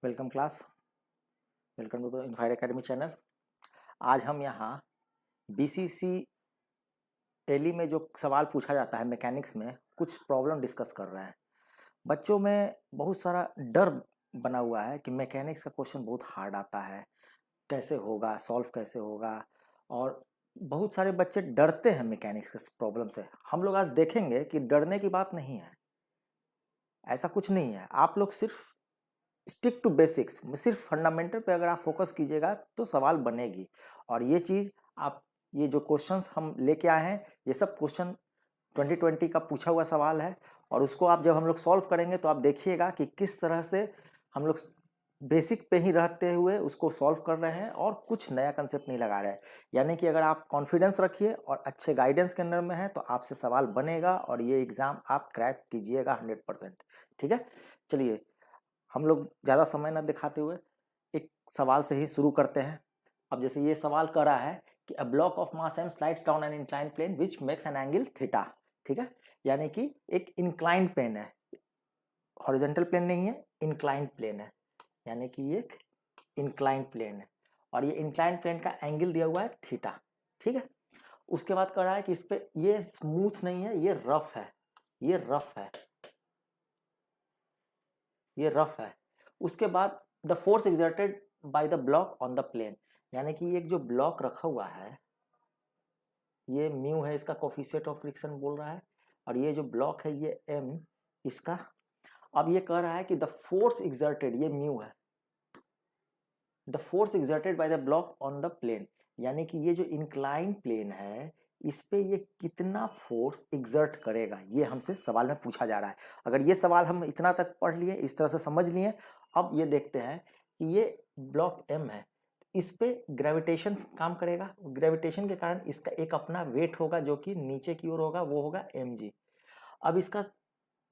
Welcome class, welcome to the Infire academy channel. आज हम यहाँ बीसीसी एली में जो सवाल पूछा जाता है मैकेनिक्स में कुछ प्रॉब्लम डिस्कस कर रहे हैं। बच्चों में बहुत सारा डर बना हुआ है कि मैकेनिक्स का क्वेश्चन बहुत हार्ड आता है, कैसे होगा, सॉल्व कैसे होगा, और बहुत सारे बच्चे डरते हैं मैकेनिक्स के प्रॉब्लम से। हम लोग आज देखेंगे कि डरने की बात नहीं है, ऐसा कुछ नहीं है। आप लोग सिर्फ स्टिक टू बेसिक्स, सिर्फ फंडामेंटल पे अगर आप फोकस कीजिएगा तो सवाल बनेगी। और ये चीज़ आप, ये जो क्वेश्चंस हम लेके आए हैं, ये सब क्वेश्चन 2020 का पूछा हुआ सवाल है। और उसको आप जब हम लोग सॉल्व करेंगे तो आप देखिएगा कि किस तरह से हम लोग बेसिक पे ही रहते हुए उसको सॉल्व कर रहे हैं और कुछ नया कंसेप्ट नहीं लगा रहे हैं। यानी कि अगर आप कॉन्फिडेंस रखिए और अच्छे गाइडेंस के अंदर में है तो आपसे सवाल बनेगा और ये एग्ज़ाम आप क्रैक कीजिएगा 100%। ठीक है, चलिए हम लोग ज़्यादा समय न दिखाते हुए एक सवाल से ही शुरू करते हैं। अब जैसे ये सवाल कर रहा है कि a block of mass m slides down an inclined plane which makes an angle theta. ठीक है, यानी कि एक इंक्लाइंड प्लेन है, हॉरिजॉन्टल प्लेन नहीं है, इंक्लाइंड प्लेन है, यानी कि ये इंक्लाइंड प्लेन है और ये इंक्लाइंड प्लेन का एंगल दिया हुआ है थीटा। ठीक है, उसके बाद कर रहा है कि इस पे ये स्मूथ नहीं है, ये रफ है, ये रफ है, ये रफ है। उसके बाद the force exerted by the block on the plane, यानी कि एक जो ब्लॉक रखा हुआ है, ये म्यू है, इसका कोफिशिएंट ऑफ फ्रिक्शन बोल रहा है, और ये जो ब्लॉक है ये एम इसका। अब ये कह रहा है कि द फोर्स एक्सर्टेड, ये म्यू है, the force exerted by the block on the plane, यानी कि ये जो इंक्लाइन प्लेन है इस पे ये कितना फोर्स एक्सर्ट करेगा, ये हमसे सवाल में पूछा जा रहा है। अगर ये सवाल हम इतना तक पढ़ लिए, इस तरह से समझ लिए, अब ये देखते हैं कि ये ब्लॉक एम है, इस पे ग्रेविटेशन काम करेगा, ग्रेविटेशन के कारण इसका एक अपना वेट होगा जो कि नीचे की ओर होगा, वो होगा mg। अब इसका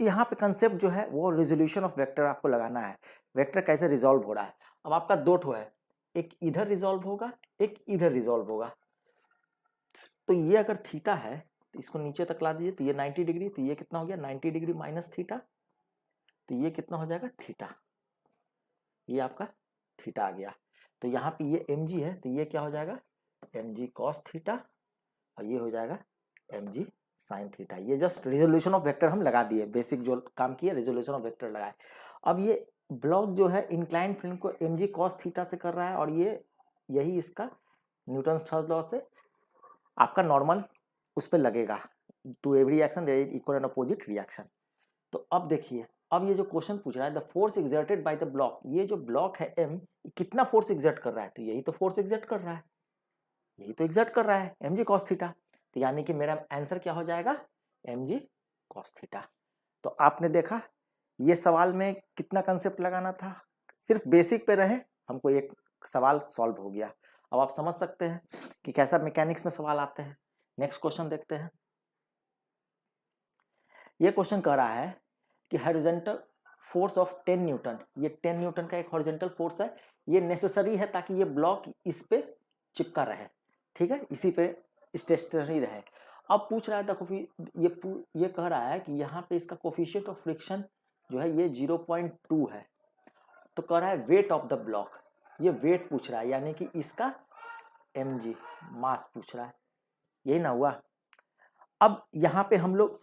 यहाँ पे कंसेप्ट जो है वो रिजोल्यूशन ऑफ वेक्टर आपको लगाना है, वेक्टर कैसे रिजॉल्व हो रहा है। अब आपका दो ठो है, एक इधर रिजॉल्व होगा, एक इधर रिजॉल्व होगा। तो ये अगर थीटा है तो इसको नीचे तक ला दीजिए, तो ये 90 डिग्री, तो ये कितना हो गया 90 डिग्री माइनस थीटा, तो ये कितना हो जाएगा थीटा, ये आपका थीटा आ गया। तो यहाँ पे ये mg है तो ये क्या हो जाएगा mg cos थीटा, और ये हो जाएगा mg साइन थीटा। ये जस्ट रिजोल्यूशन ऑफ वेक्टर हम लगा दिए, बेसिक जो काम किया रिजोल्यूशन ऑफ वेक्टर लगाए। अब ये ब्लॉक जो है इंक्लाइंड प्लेन को mg cos थीटा से कर रहा है, और ये यही इसका न्यूटन थर्ड लॉ से आपका नॉर्मल उस पर लगेगा, to every action there is equal and opposite reaction. तो अब देखिए, अब ये जो क्वेश्चन पूछ रहा है the force exerted by the block, ये जो ब्लॉक है m कितना फोर्स एक्सर्ट कर रहा है, तो यही तो फोर्स एक्सर्ट कर रहा है, यही तो एक्सर्ट कर रहा है mg cos थीटा। तो यानी कि मेरा आंसर क्या हो जाएगा mg cos थीटा। तो आपने देखा ये सवाल में कितना कंसेप्ट लगाना था, सिर्फ बेसिक पे रहे, हमको एक सवाल सॉल्व हो गया। अब आप समझ सकते हैं कि कैसा मैकेनिक्स में सवाल आते हैं। नेक्स्ट क्वेश्चन देखते हैं। ये क्वेश्चन कह रहा है कि हॉरिजॉन्टल फोर्स ऑफ 10 न्यूटन, ये 10 न्यूटन का एक हॉरिजॉन्टल फोर्स है, ये नेसेसरी है ताकि ये ब्लॉक इस पे चिपका रहे, ठीक है, इसी पे स्टेशनरी रहे। अब पूछ रहा है ये कह रहा है कि यहाँ पे इसका कोफिशिएंट ऑफ फ्रिक्शन जो है ये 0.2 है। तो कह रहा है वेट ऑफ द ब्लॉक, ये वेट पूछ रहा है, यानी कि इसका mg मास पूछ रहा है, यही ना हुआ। अब यहाँ पे हम लोग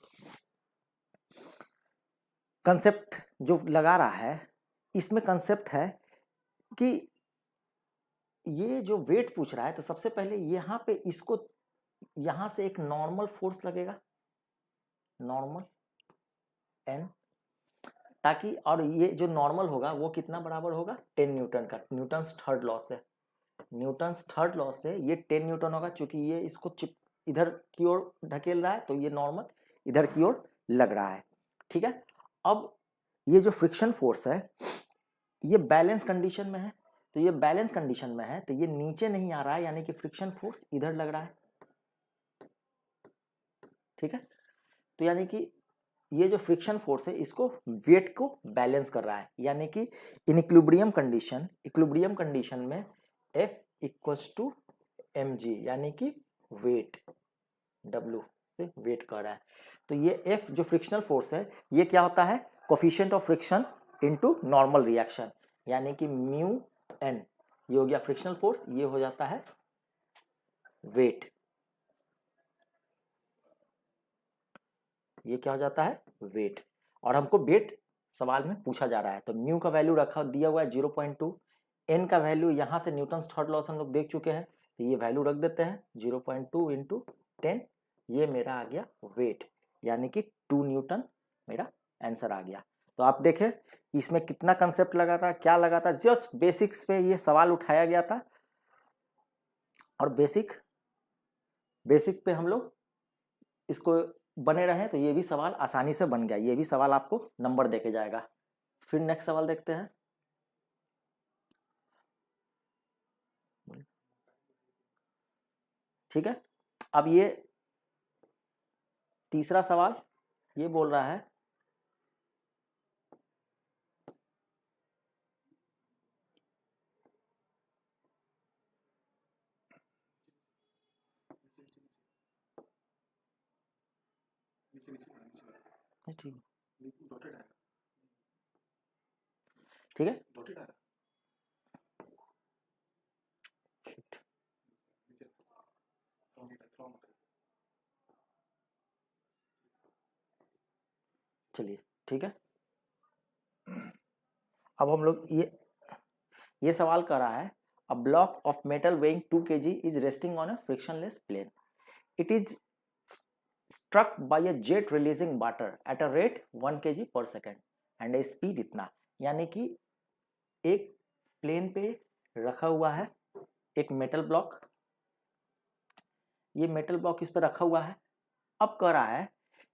कंसेप्ट जो लगा रहा है, इसमें कंसेप्ट है कि ये जो वेट पूछ रहा है, तो सबसे पहले यहाँ पे इसको यहाँ से एक नॉर्मल फोर्स लगेगा, नॉर्मल n, ताकि, और ये जो नॉर्मल होगा वो कितना बराबर होगा 10 न्यूटन का, न्यूटन्स थर्ड लॉ से, न्यूटन्स थर्ड लॉ से ये 10 न्यूटन होगा, चूंकि ये इसको इधर की ओर ढकेल रहा है तो ये नॉर्मल इधर की ओर लग रहा है। ठीक है, अब ये जो फ्रिक्शन फोर्स है ये बैलेंस कंडीशन में है, तो ये बैलेंस कंडीशन में है तो ये नीचे नहीं आ रहा है, यानी कि फ्रिक्शन फोर्स इधर लग रहा है। ठीक है, तो यानी कि ये जो फ्रिक्शन फोर्स है इसको वेट को बैलेंस कर रहा है, यानी कि इन इक्विलिब्रियम कंडीशन में F इक्वल्स टू mg, यानी कि वेट W से वेट कर रहा है। तो ये F जो फ्रिक्शनल फोर्स है ये क्या होता है coefficient of friction into normal reaction, यानी कि म्यू एन, ये हो गया फ्रिक्शनल फोर्स, ये हो जाता है वेट, ये क्या हो जाता है वेट। और हमको वेट सवाल में पूछा जा रहा है, तो म्यू का वैल्यू रखा दिया हुआ है 0.2, एन का वैल्यू यहाँ से न्यूटन थर्ड लॉ से हम लोग देख चुके हैं, तो ये वैल्यू रख देते हैं 0.2 इंटू 10, ये मेरा आ गया वेट, यानी कि 2 न्यूटन मेरा आंसर आ गया। तो आप देखें इसमें कितना कंसेप्ट लगा था, क्या लगा था, जस्ट बेसिक्स पे ये सवाल उठाया गया था, और बेसिक पे हम लोग इसको बने रहे तो ये भी सवाल आसानी से बन गया, ये भी सवाल आपको नंबर देके जाएगा। फिर नेक्स्ट सवाल देखते हैं। ठीक है, अब ये तीसरा सवाल ये बोल रहा है ठीक है, चलिए ठीक है। अब हम लोग ये सवाल कर रहा है, a block of metal weighing 2 kg is resting on a frictionless plane, it is struck by a jet releasing water at a rate 1 kg per second and a speed इतना, यानी कि एक प्लेन पे रखा हुआ है एक मेटल ब्लॉक, ये मेटल ब्लॉक इस पे रखा हुआ है। अब कह रहा है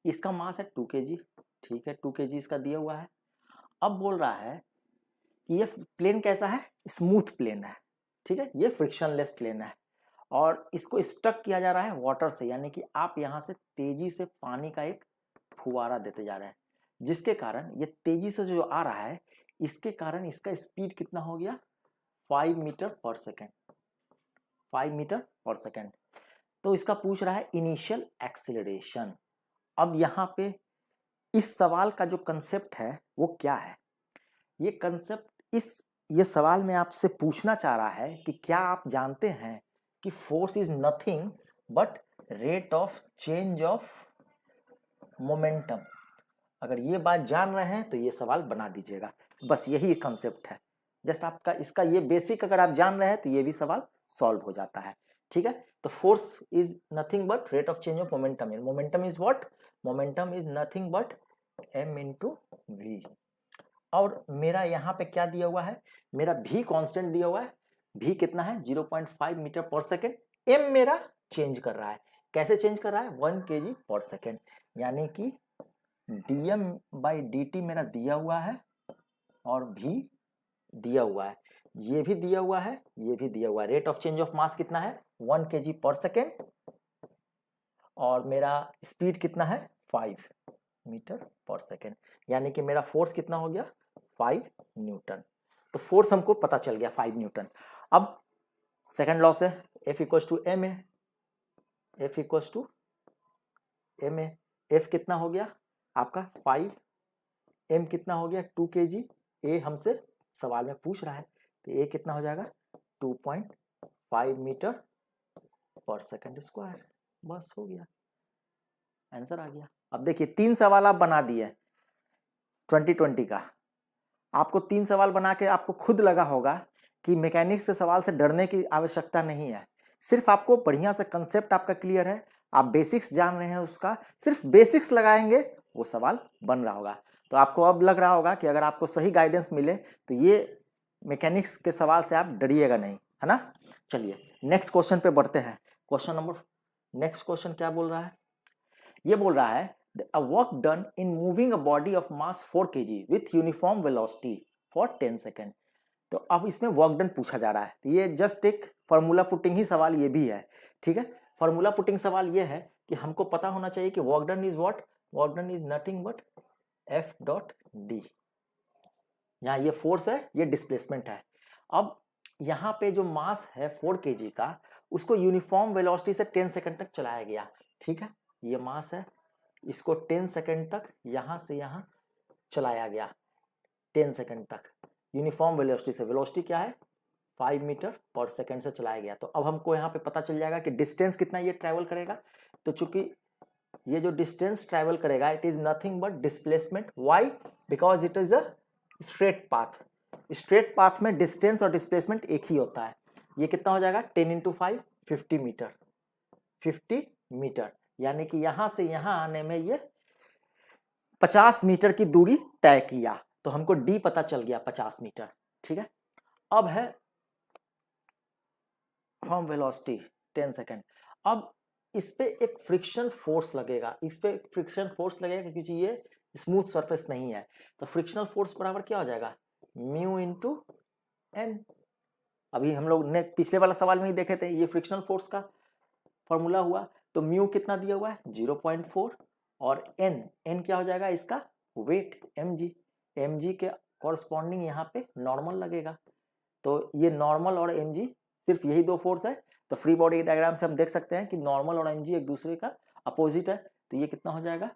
इसका मास है 2 kg, ठीक है 2 kg इसका दिया हुआ है। अब बोल रहा है कि ये प्लेन कैसा है, स्मूथ प्लेन है, ठीक है, ये फ्रिक्शनलेस प्लेन है, और इसको स्टक किया जा रहा है वाटर से, यानी कि आप यहाँ से तेजी से पानी का एक फुवारा देते जा रहे हैं, जिसके कारण ये तेजी से जो आ रहा है इसके कारण इसका स्पीड कितना हो गया 5 मीटर पर सेकेंड, 5 मीटर पर सेकेंड। तो इसका पूछ रहा है इनिशियल एक्सीलरेशन। अब यहाँ पे इस सवाल का जो कंसेप्ट है वो क्या है, ये कंसेप्ट ये सवाल में आपसे पूछना चाह रहा है कि क्या आप जानते हैं कि force is nothing but rate of change of momentum. अगर ये बात जान रहे हैं तो ये सवाल बना दीजिएगा, बस यही कंसेप्ट है, जस्ट आपका इसका ये बेसिक अगर आप जान रहे हैं तो ये भी सवाल सॉल्व हो जाता है। ठीक है, तो force is nothing but rate of change of momentum, momentum is what, momentum is nothing but m into v. और मेरा यहाँ पे क्या दिया हुआ है, मेरा v कांस्टेंट दिया हुआ है, v कितना है 0.5 मीटर पर सेकेंड, m मेरा चेंज कर रहा है, कैसे चेंज कर रहा है 1 kg पर सेकेंड, यानी कि dm बाई dt मेरा दिया हुआ है और v दिया हुआ है, ये भी दिया हुआ है, ये भी दिया हुआ है। Rate of change of mass कितना है 1 kg पर सेकेंड, और मेरा स्पीड कितना है 5 मीटर पर सेकेंड, यानी कि मेरा फोर्स कितना हो गया 5 न्यूटन। तो फोर्स हमको पता चल गया 5 न्यूटन। अब सेकंड लॉ से F equals to m a, F equals to m a, F कितना हो गया आपका 5, M कितना हो गया 2 kg, A हमसे सवाल में पूछ रहा है तो A कितना हो जाएगा 2.5 मीटर पर सेकंड स्क्वायर, बस हो गया, आंसर आ गया। अब देखिए 3 सवाल आप बना दिए 2020 का, आपको 3 सवाल बना के आपको खुद लगा होगा कि मैकेनिक्स के सवाल से डरने की आवश्यकता नहीं है, सिर्फ आपको बढ़िया से कंसेप्ट आपका क्लियर है, आप बेसिक्स जान रहे हैं, उसका सिर्फ बेसिक्स लगाएंगे वो सवाल बन रहा होगा। तो आपको अब लग रहा होगा कि अगर आपको सही गाइडेंस मिले तो ये मैकेनिक्स के सवाल से आप डरिएगा नहीं, है ना। चलिए नेक्स्ट क्वेश्चन पे बढ़ते हैं। क्वेश्चन नंबर, नेक्स्ट क्वेश्चन क्या बोल रहा है, ये बोल रहा है a work done in moving a body of mass 4 kg with uniform velocity for 10 second. तो अब इसमें वर्क डन पूछा जा रहा है, तो ये जस्ट एक फॉर्मूला पुटिंग ही सवाल ये भी है, ठीक है। फॉर्मूला पुटिंग सवाल ये है कि हमको पता होना चाहिए कि work done is what, work done is nothing but F dot D, यहाँ ये फोर्स है ये डिस्प्लेसमेंट है। अब यहाँ पे जो मास है 4 kg का उसको यूनिफॉर्म वेलोसिटी से 10 सेकेंड तक चलाया गया, ठीक है, ये मास है, इसको 10 सेकेंड तक यहाँ से यहाँ चलाया गया, 10 सेकेंड तक यूनिफॉर्म वेलोसिटी से, वेलोसिटी क्या है 5 मीटर पर सेकेंड से चलाया गया। तो अब हमको यहाँ पे पता चल जाएगा कि डिस्टेंस कितना ये ट्रैवल करेगा। तो चूंकि ये जो डिस्टेंस ट्रैवल करेगा it is nothing but displacement, why, because it is a straight path. Straight path में डिस्टेंस और डिस्प्लेसमेंट एक ही होता है। ये कितना हो जाएगा 10 इंटू 5 50 मीटर, 50 मीटर, यानी कि यहां से यहां आने में ये 50 मीटर की दूरी तय किया। तो हमको डी पता चल गया 50 मीटर। ठीक है, अब है फ्रॉम वेलोसिटी 10 सेकेंड। अब इस पे एक फ्रिक्शन फोर्स लगेगा, इस पे फ्रिक्शन फोर्स लगेगा क्योंकि ये स्मूथ सरफेस नहीं है। तो फ्रिक्शनल फोर्स बराबर क्या हो जाएगा म्यू इंटू एन। अभी हम लोग ने पिछले वाला सवाल में ही देखे थे, ये फ्रिक्शनल फोर्स का फॉर्मूला हुआ। तो म्यू कितना दिया हुआ है 0.4 और एन क्या हो जाएगा इसका वेट mg, mg के कॉरस्पॉन्डिंग यहाँ पे नॉर्मल लगेगा। तो ये नॉर्मल और mg सिर्फ यही दो फोर्स है। तो फ्री बॉडी डायग्राम से हम देख सकते हैं कि नॉर्मल और mg एक दूसरे का अपोजिट है। तो ये कितना हो जाएगा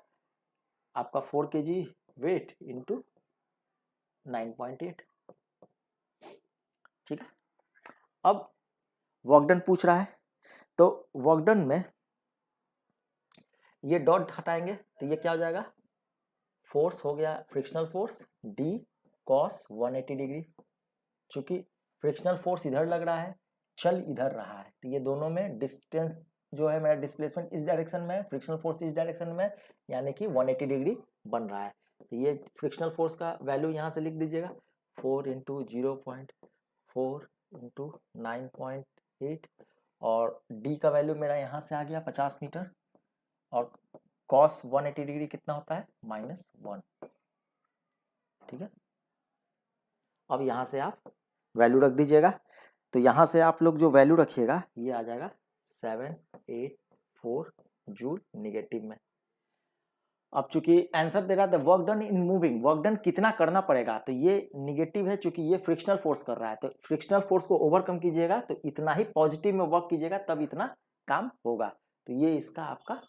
आपका 4 kg वेट इंटू 9.8। ठीक है, अब वर्क डन पूछ रहा है। तो वर्क डन में ये डॉट हटाएंगे तो ये क्या हो जाएगा फोर्स हो गया frictional force D cos 180 degree. चूंकि फ्रिक्शनल फोर्स इधर लग रहा है, चल इधर रहा है, तो ये दोनों में डिस्टेंस जो है मेरा डिस्प्लेसमेंट इस डायरेक्शन में, फ्रिक्शनल फोर्स इस डायरेक्शन में, यानी कि 180 डिग्री बन रहा है। तो ये फ्रिक्शनल फोर्स का वैल्यू यहाँ से लिख दीजिएगा 4 इंटू 0.4 इंटू 9.8 और डी का वैल्यू मेरा यहाँ से आ गया 50 मीटर और कॉस 180 डिग्री कितना होता है -1। ठीक है, अब यहाँ से आप वैल्यू रख दीजिएगा। तो यहाँ से आप लोग जो वैल्यू रखिएगा ये आ जाएगा 784 जूल निगेटिव में। अब चूंकि आंसर दे रहा था work done in moving, work done कितना करना पड़ेगा, तो ये निगेटिव है चूंकि ये फ्रिक्शनल फोर्स कर रहा है। तो फ्रिक्शनल फोर्स को ओवरकम कीजिएगा तो इतना ही पॉजिटिव में वर्क कीजिएगा तब इतना काम होगा। तो ये इसका आपका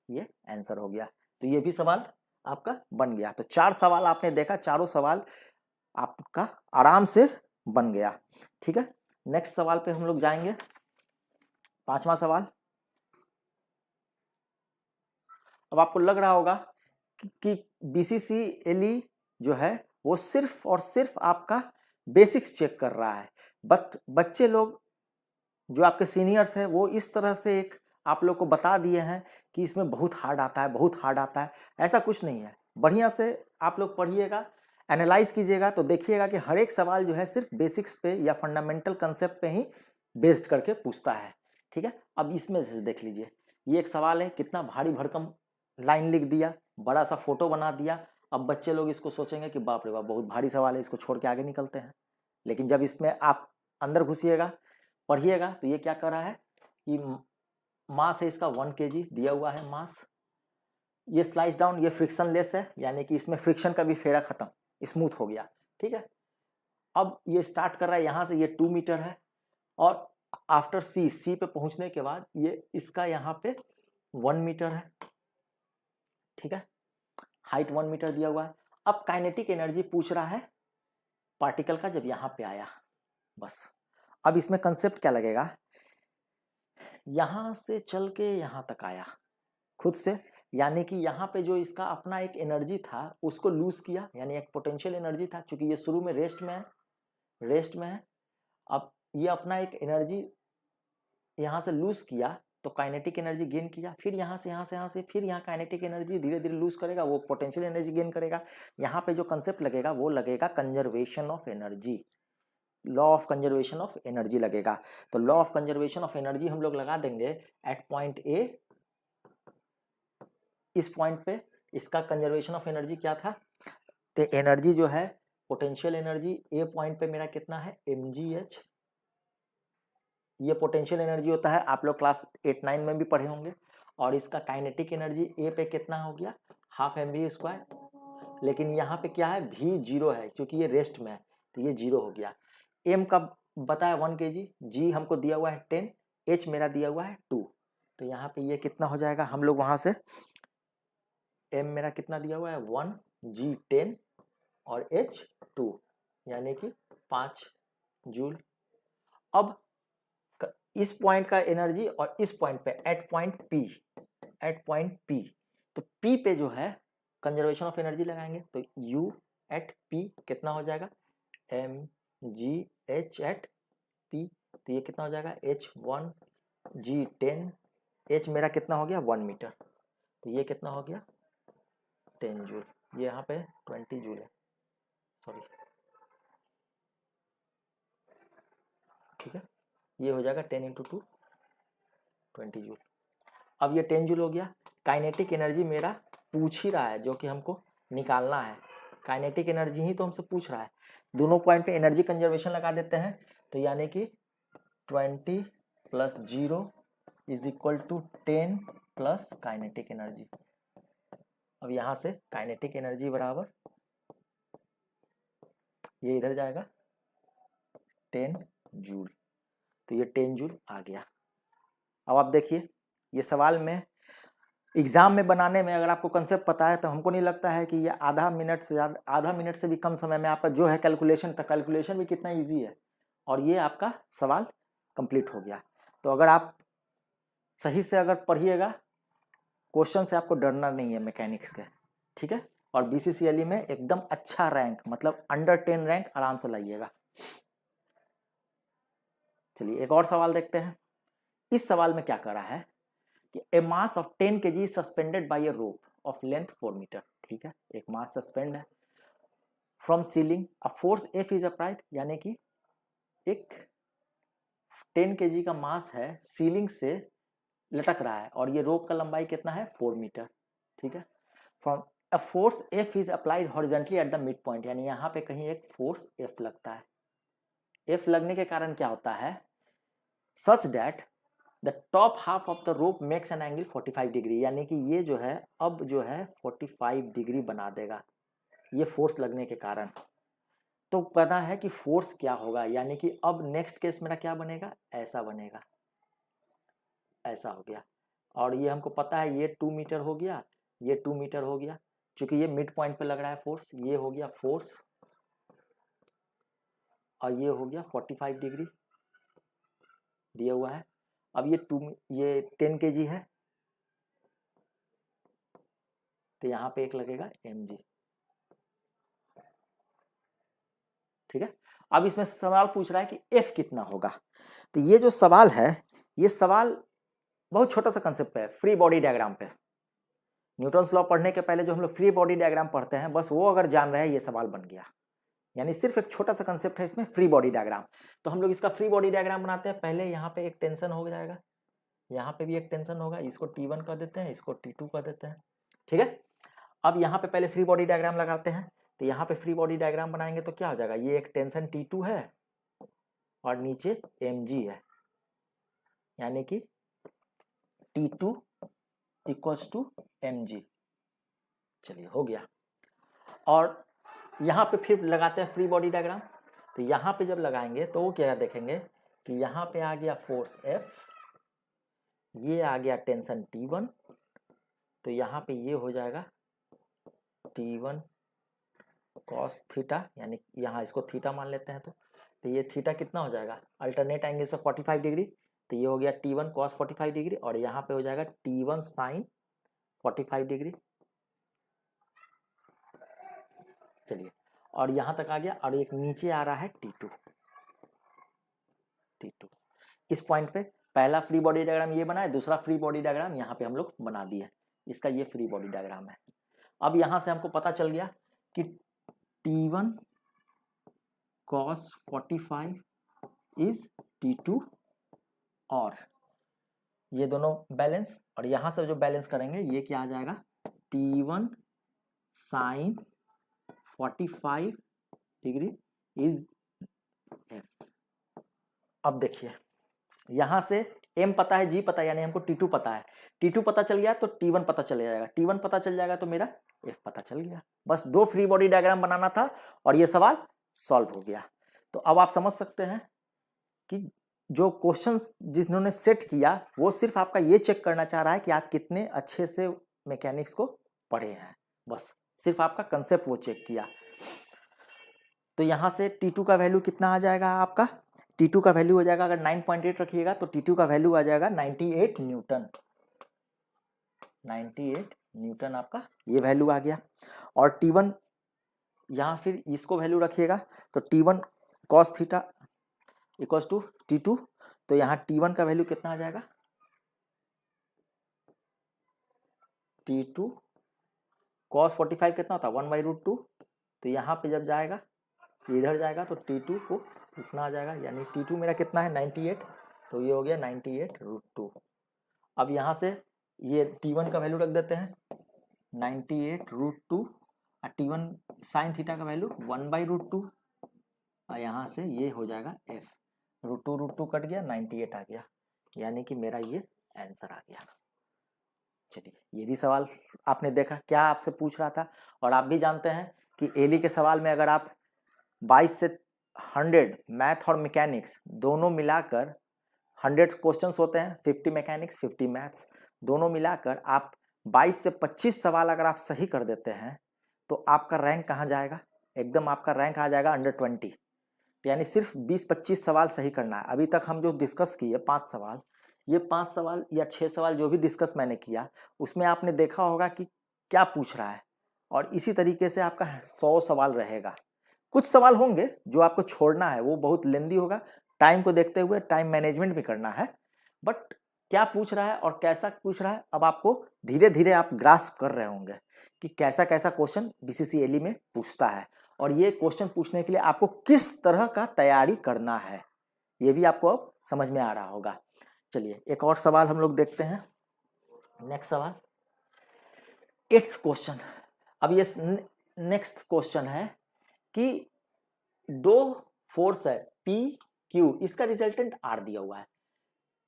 ये आंसर हो गया। तो ये भी सवाल आपका बन गया। तो 4 सवाल आपने देखा, चारों सवाल आपका आराम से बन गया। ठीक है, नेक्स्ट सवाल पे हम लोग जाएंगे, 5वां सवाल। अब आपको लग रहा होगा कि BCCLE जो है वो सिर्फ और सिर्फ आपका बेसिक्स चेक कर रहा है, बट बच्चे लोग जो आपके सीनियर्स हैं वो इस तरह से एक आप लोग को बता दिए हैं कि इसमें बहुत हार्ड आता है, बहुत हार्ड आता है। ऐसा कुछ नहीं है, बढ़िया से आप लोग पढ़िएगा, एनालाइज कीजिएगा तो देखिएगा कि हर एक सवाल जो है सिर्फ बेसिक्स पे या फंडामेंटल कंसेप्ट पे ही बेस्ड करके पूछता है। ठीक है, अब इसमें से देख लीजिए, ये एक सवाल है, कितना भारी भरकम लाइन लिख दिया, बड़ा सा फोटो बना दिया। अब बच्चे लोग इसको सोचेंगे कि बाप रे बाप बहुत भारी सवाल है, इसको छोड़ के आगे निकलते हैं। लेकिन जब इसमें आप अंदर घुसिएगा पढ़िएगा तो ये क्या कर रहा है कि मास है इसका 1 kg दिया हुआ है मास। ये स्लाइस डाउन, ये फ्रिक्शन लेस है, यानी कि इसमें फ्रिक्शन का भी फेरा खत्म, स्मूथ हो गया। ठीक है, अब ये स्टार्ट कर रहा है यहाँ से, ये 2 मीटर है और आफ्टर सी पे पहुंचने के बाद ये इसका यहाँ पे 1 मीटर है। ठीक है, हाइट 1 मीटर दिया हुआ है। अब काइनेटिक एनर्जी पूछ रहा है पार्टिकल का जब यहाँ पे आया, बस। अब इसमें कंसेप्ट क्या लगेगा, यहां से चल के यहां तक आया खुद से, यानी कि यहाँ पे जो इसका अपना एक एनर्जी था उसको लूज किया, यानी एक पोटेंशियल एनर्जी था, क्योंकि ये शुरू में रेस्ट में है। अब ये अपना एक एनर्जी यहाँ से लूज किया तो काइनेटिक एनर्जी गेन किया, फिर यहाँ से फिर यहाँ काइनेटिक एनर्जी धीरे धीरे लूज करेगा, वो पोटेंशियल एनर्जी गेन करेगा। यहाँ पे जो कंसेप्ट लगेगा वो लगेगा conservation of energy, law of conservation of energy लगेगा। तो law of conservation of energy हम लोग लगा देंगे एट पॉइंट ए। इस पॉइंट पे इसका कंजर्वेशन ऑफ एनर्जी क्या था, तो एनर्जी जो है पोटेंशियल एनर्जी ए पॉइंट पे मेरा कितना है mgh। ये पोटेंशियल एनर्जी होता है, आप लोग क्लास 8-9 में भी पढ़े होंगे। और इसका काइनेटिक एनर्जी ए पे कितना हो गया हाफ mv²। लेकिन यहाँ पे क्या है v 0 है, क्योंकि ये रेस्ट में है तो ये 0 हो गया। m का बताया 1 kg, g हमको दिया हुआ है 10, h मेरा दिया हुआ है 2। तो यहाँ पे ये कितना हो जाएगा, हम लोग वहां से m मेरा कितना दिया हुआ है 1, g 10 और h 2। यानी कि 5 जूल। अब इस पॉइंट का एनर्जी और इस पॉइंट पे एट पॉइंट पी, तो पी पे जो है कंजर्वेशन ऑफ एनर्जी लगाएंगे, तो यू एट पी कितना हो जाएगा, m g h at P, तो ये कितना हो जाएगा H1 G 10, H मेरा कितना हो गया 1 मीटर, तो ये कितना हो गया 10 जूल, ये यहाँ पे 20 जूल है, सॉरी, ठीक है, ये हो जाएगा 10 इंटू 2 20 जूल। अब ये 10 जूल हो गया। काइनेटिक एनर्जी मेरा पूछ ही रहा है, जो कि हमको निकालना है, काइनेटिक एनर्जी ही तो हमसे पूछ रहा है। दोनों पॉइंट पे एनर्जी कंजर्वेशन लगा देते हैं, तो यानी कि 20 plus 0 is equal to 10 plus kinetic energy. अब यहाँ से काइनेटिक एनर्जी बराबर ये इधर जाएगा 10 जूल, तो ये 10 जूल आ गया। अब आप देखिए, ये सवाल में एग्जाम में बनाने में अगर आपको कंसेप्ट पता है तो हमको नहीं लगता है कि ये आधा मिनट से ज़्यादा, आधा मिनट से भी कम समय में आपका जो है कैलकुलेशन तक, कैलकुलेशन भी कितना इजी है, और ये आपका सवाल कंप्लीट हो गया। तो अगर आप सही से अगर पढ़िएगा, क्वेश्चन से आपको डरना नहीं है मैकेनिक्स के, ठीक है, और BCCLE में एकदम अच्छा रैंक, मतलब अंडर 10 रैंक आराम से लाइएगा। चलिए एक और सवाल देखते हैं। इस सवाल में क्या करा है कि a mass of 10 kg suspended by a rope of length 4 metre, ठीक है, एक मास सस्पेंड है from ceiling, a force F is applied, यानी कि एक 10 kg का मास है, सीलिंग से लटक रहा है, और ये रोप का लंबाई कितना है 4 मीटर, ठीक है, from a force F is applied horizontally at the mid point, यानी यहाँ पे कहीं एक फोर्स F लगता है। F लगने के कारण क्या होता है, such that the top half of the rope makes an angle 45 degree, यानी कि ये जो है अब जो है 45 डिग्री बना देगा, ये फोर्स लगने के कारण। तो पता है कि फोर्स क्या होगा, यानी कि अब नेक्स्ट केस मेरा क्या बनेगा, ऐसा बनेगा, ऐसा हो गया, और ये हमको पता है ये 2 मीटर हो गया, ये 2 मीटर हो गया, चूंकि ये मिड पॉइंट पे लग रहा है फोर्स, ये हो गया फोर्स, और ये हो गया 45 डिग्री दिया हुआ है। अब ये 10 kg है, तो यहाँ पे एक लगेगा mg, ठीक है। अब इसमें सवाल पूछ रहा है कि F कितना होगा, तो ये जो सवाल है, ये सवाल बहुत छोटा सा कंसेप्ट है, फ्री बॉडी डायग्राम पे। न्यूटन्स लॉ पढ़ने के पहले जो हम लोग फ्री बॉडी डायग्राम पढ़ते हैं, बस वो अगर जान रहे हैं ये सवाल बन गया, यानी सिर्फ एक छोटा सा कंसेप्ट है इसमें, फ्री बॉडी डायग्राम। तो हम लोग इसका फ्री बॉडी डायग्राम बनाते हैं। पहले यहाँ पे एक टेंशन हो जाएगा, यहाँ पे भी एक टेंशन होगा, इसको T1 कर देते हैं, इसको T2 कर देते हैं, ठीक है। अब यहाँ पे पहले फ्री बॉडी डायग्राम लगाते हैं, तो यहाँ पे फ्री बॉडी डायग्राम बनाएंगे तो क्या हो जाएगा, ये एक टेंशन T2 है और नीचे mg है, यानी कि T2 इक्वल्स टू mg। चलिए हो गया। और यहाँ पे फिर लगाते हैं फ्री बॉडी डायग्राम, तो यहाँ पे जब लगाएंगे तो वो क्या देखेंगे कि यहाँ पे आ गया फोर्स F, ये आ गया टेंशन T1, तो यहाँ पे ये हो जाएगा T1 cos थीटा, यानी यहाँ इसको थीटा मान लेते हैं, तो ये थीटा कितना हो जाएगा, अल्टरनेट एंगल से 45 डिग्री, तो ये हो गया T1 cos 45 डिग्री, और यहाँ पे हो जाएगा T1 sin 45 डिग्री। चलिए, और यहाँ तक आ गया, और एक नीचे आ रहा है T2। इस पॉइंट पे पहला फ्री बॉडी डायग्राम ये बना है, दूसरा फ्री बॉडी डायग्राम यहाँ पे हम लोग बना दिए, इसका ये फ्री बॉडी डायग्राम है। अब यहाँ से हमको पता चल गया कि T1 cos 45 इज T2, और ये दोनों बैलेंस, और यहाँ से जो बैलेंस करेंगे ये क्या आ जाएगा, T1 sin 45 degree is F। अब देखिए, यहाँ से M पता है, G पता है, यानी हमको T2 पता है, T2 पता चल गया तो T1 पता चल जाएगा, T1 पता चल जाएगा तो मेरा F पता चल गया। बस दो फ्री बॉडी डायग्राम बनाना था और ये सवाल सॉल्व हो गया। तो अब आप समझ सकते हैं कि जो क्वेश्चन जिन्होंने सेट किया वो सिर्फ आपका ये चेक करना चाह रहा है कि आप कितने अच्छे से मैकेनिक्स को पढ़े हैं, बस सिर्फ आपका कंसेप्ट वो चेक किया। तो यहाँ से T2 का वैल्यू कितना आ जाएगा आपका, T2 का वैल्यू हो जाएगा, अगर 9.8 रखिएगा तो T2 का वैल्यू आ जाएगा 98 न्यूटन, 98 न्यूटन आपका ये वैल्यू आ गया। और T1 यहाँ फिर इसको वैल्यू रखिएगा तो T1 cos theta equals to T2, तो यहाँ T1 का वैल्यू कितना आ जाएगा, T2 cos 45 कितना होता है 1/√2, तो यहाँ पे जब जाएगा इधर जाएगा तो T2 को इतना आ जाएगा, यानी T2 मेरा कितना है 98, तो ये हो गया 98√2। अब यहाँ से ये T1 का वैल्यू रख देते हैं 98√2 और T1 साइन थीटा का वैल्यू 1/√2, और यहाँ से ये हो जाएगा f, √2 कट गया 98 आ गया, यानी कि मेरा ये आंसर आ गया। चलिए ये भी सवाल आपने देखा क्या आपसे पूछ रहा था, और आप भी जानते हैं कि एली के सवाल में अगर आप 22 से 100 मैथ और मैकेनिक्स दोनों मिलाकर 100 क्वेश्चंस होते हैं, 50 मैकेनिक्स 50 मैथ्स, दोनों मिलाकर आप 22 से 25 सवाल अगर आप सही कर देते हैं तो आपका रैंक कहाँ जाएगा, एकदम आपका रैंक आ जाएगा अंडर 20, यानी सिर्फ 20-25 सवाल सही करना है। अभी तक हम जो डिस्कस किए 5 सवाल, ये 5 सवाल या 6 सवाल जो भी डिस्कस मैंने किया उसमें आपने देखा होगा कि क्या पूछ रहा है, और इसी तरीके से आपका 100 सवाल रहेगा। कुछ सवाल होंगे जो आपको छोड़ना है, वो बहुत लेंदी होगा, टाइम को देखते हुए टाइम मैनेजमेंट भी करना है, बट क्या पूछ रहा है और कैसा पूछ रहा है अब आपको धीरे धीरे आप ग्रास्प कर रहे होंगे कि कैसा कैसा क्वेश्चन बीसीसीएलई में पूछता है, और ये क्वेश्चन पूछने के लिए आपको किस तरह का तैयारी करना है ये भी आपको अब समझ में आ रहा होगा। चलिए एक और सवाल हम लोग देखते हैं, नेक्स्ट सवाल 8th क्वेश्चन। अब ये नेक्स्ट क्वेश्चन है कि दो फोर्स है P Q, इसका रिजल्टेंट R दिया हुआ है,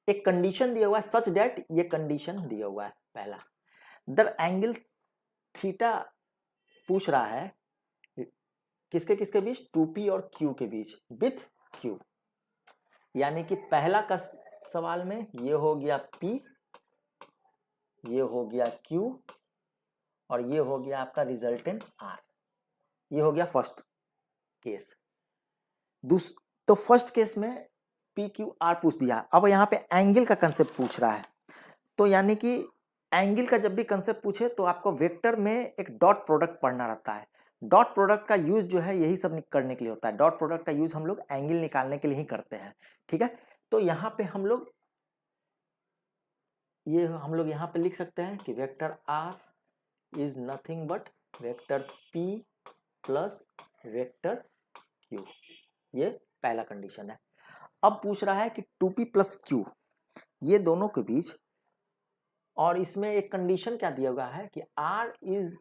एक कंडीशन दिया हुआ है सच दैट, ये कंडीशन दिया हुआ है पहला, द एंगल थीटा पूछ रहा है किसके किसके बीच, 2P और Q के बीच विथ Q, यानी कि पहला का सवाल में ये हो गया P, ये हो गया Q, और ये हो गया आपका रिजल्टेंट R, ये हो गया फर्स्ट केस। तो फर्स्ट केस में P Q R पूछ दिया, अब यहाँ पे एंगल का कंसेप्ट पूछ रहा है, तो यानी कि एंगल का जब भी कंसेप्ट पूछे तो आपको वेक्टर में एक डॉट प्रोडक्ट पढ़ना रहता है। डॉट प्रोडक्ट का यूज जो है यही सब करने के लिए होता है, डॉट प्रोडक्ट का यूज हम लोग एंगल निकालने के लिए ही करते हैं, ठीक है। तो यहाँ पे हम लोग यहाँ पे लिख सकते हैं कि vector R is nothing but vector P plus vector Q, ये पहला कंडीशन है। अब पूछ रहा है कि 2P प्लस Q ये दोनों के बीच, और इसमें एक कंडीशन क्या दिया हुआ है कि R is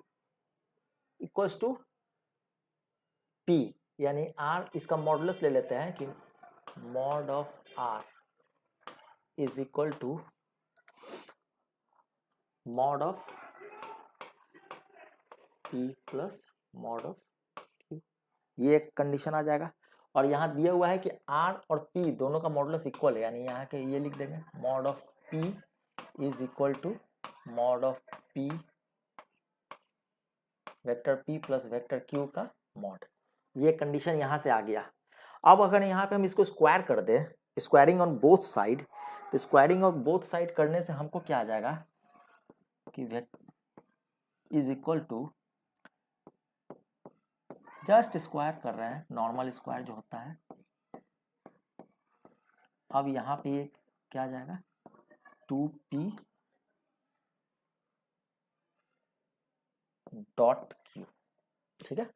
equals to P, यानी R इसका मॉडुलस ले लेते हैं कि mod of R is equal to mod of P plus mod of Q, ये एक कंडीशन आ जाएगा। और यहाँ दिया हुआ है कि R और P दोनों का मॉडुलस इक्वल है, यानी यहाँ के ये लिख देंगे mod of P is equal to mod of P vector P plus vector Q का मॉड, ये कंडीशन यहाँ से आ गया। अब अगर यहाँ पे हम इसको स्क्वायर कर दे, स्क्वायरिंग ऑन बोथ साइड, तो स्क्वायरिंग ऑन बोथ साइड करने से हमको क्या आ जाएगा कि vector is equal to, just square कर रहे हैं, नॉर्मल स्क्वायर जो होता है। अब यहाँ पे क्या आ जाएगा 2P डॉट Q, ठीक है,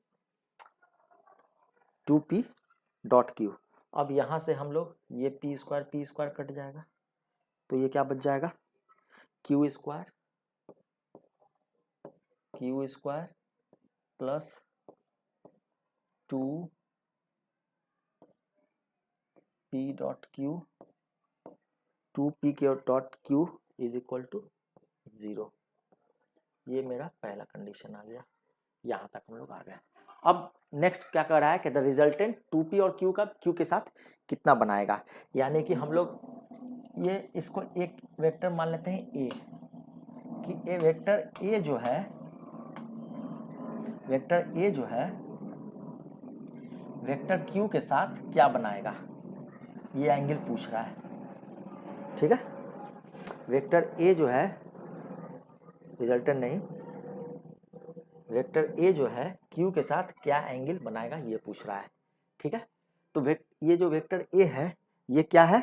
2P डॉट Q। अब यहाँ से हम लोग ये P स्क्वायर कट जाएगा, तो ये क्या बच जाएगा Q square plus 2P dot Q, 2P dot Q is equal to 0, ये मेरा पहला कंडीशन आ गया, यहाँ तक हम लोग आ गए। अब नेक्स्ट क्या कर रहा है कि द रिजल्टेंट 2P और Q का Q के साथ कितना बनाएगा, यानी कि हम लोग ये इसको एक वेक्टर मान लेते हैं A, कि ए वेक्टर A जो है वेक्टर क्यू के साथ क्या बनाएगा, ये एंगल पूछ रहा है, ठीक है। वेक्टर ए जो है, रिजल्टेंट नहीं, वेक्टर ए जो है क्यू के साथ क्या एंगल बनाएगा ये पूछ रहा है, ठीक है। तो ये जो वेक्टर ए है ये क्या है,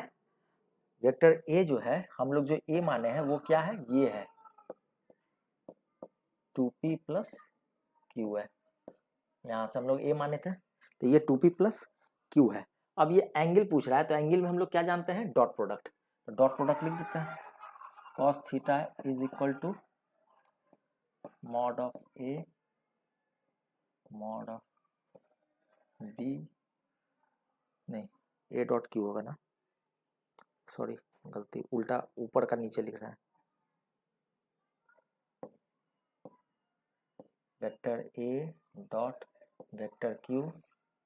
वेक्टर ए जो है हम लोग जो ए माने हैं वो क्या है, ये है 2p प्लस क्यू है, यहाँ से हम लोग ए माने थे, तो ये 2p प्लस क्यू है। अब ये एंगल पूछ रहा है, तो एंगल में हम लोग क्या जानते हैं, डॉट प्रोडक्ट, तो डॉट प्रोडक्ट लिख देते हैं, cos theta is equal to mod of A mod of B, नहीं ए डॉट क्यू होगा ना, सॉरी गलती, उल्टा ऊपर का नीचे लिख रहा है, vector A dot vector Q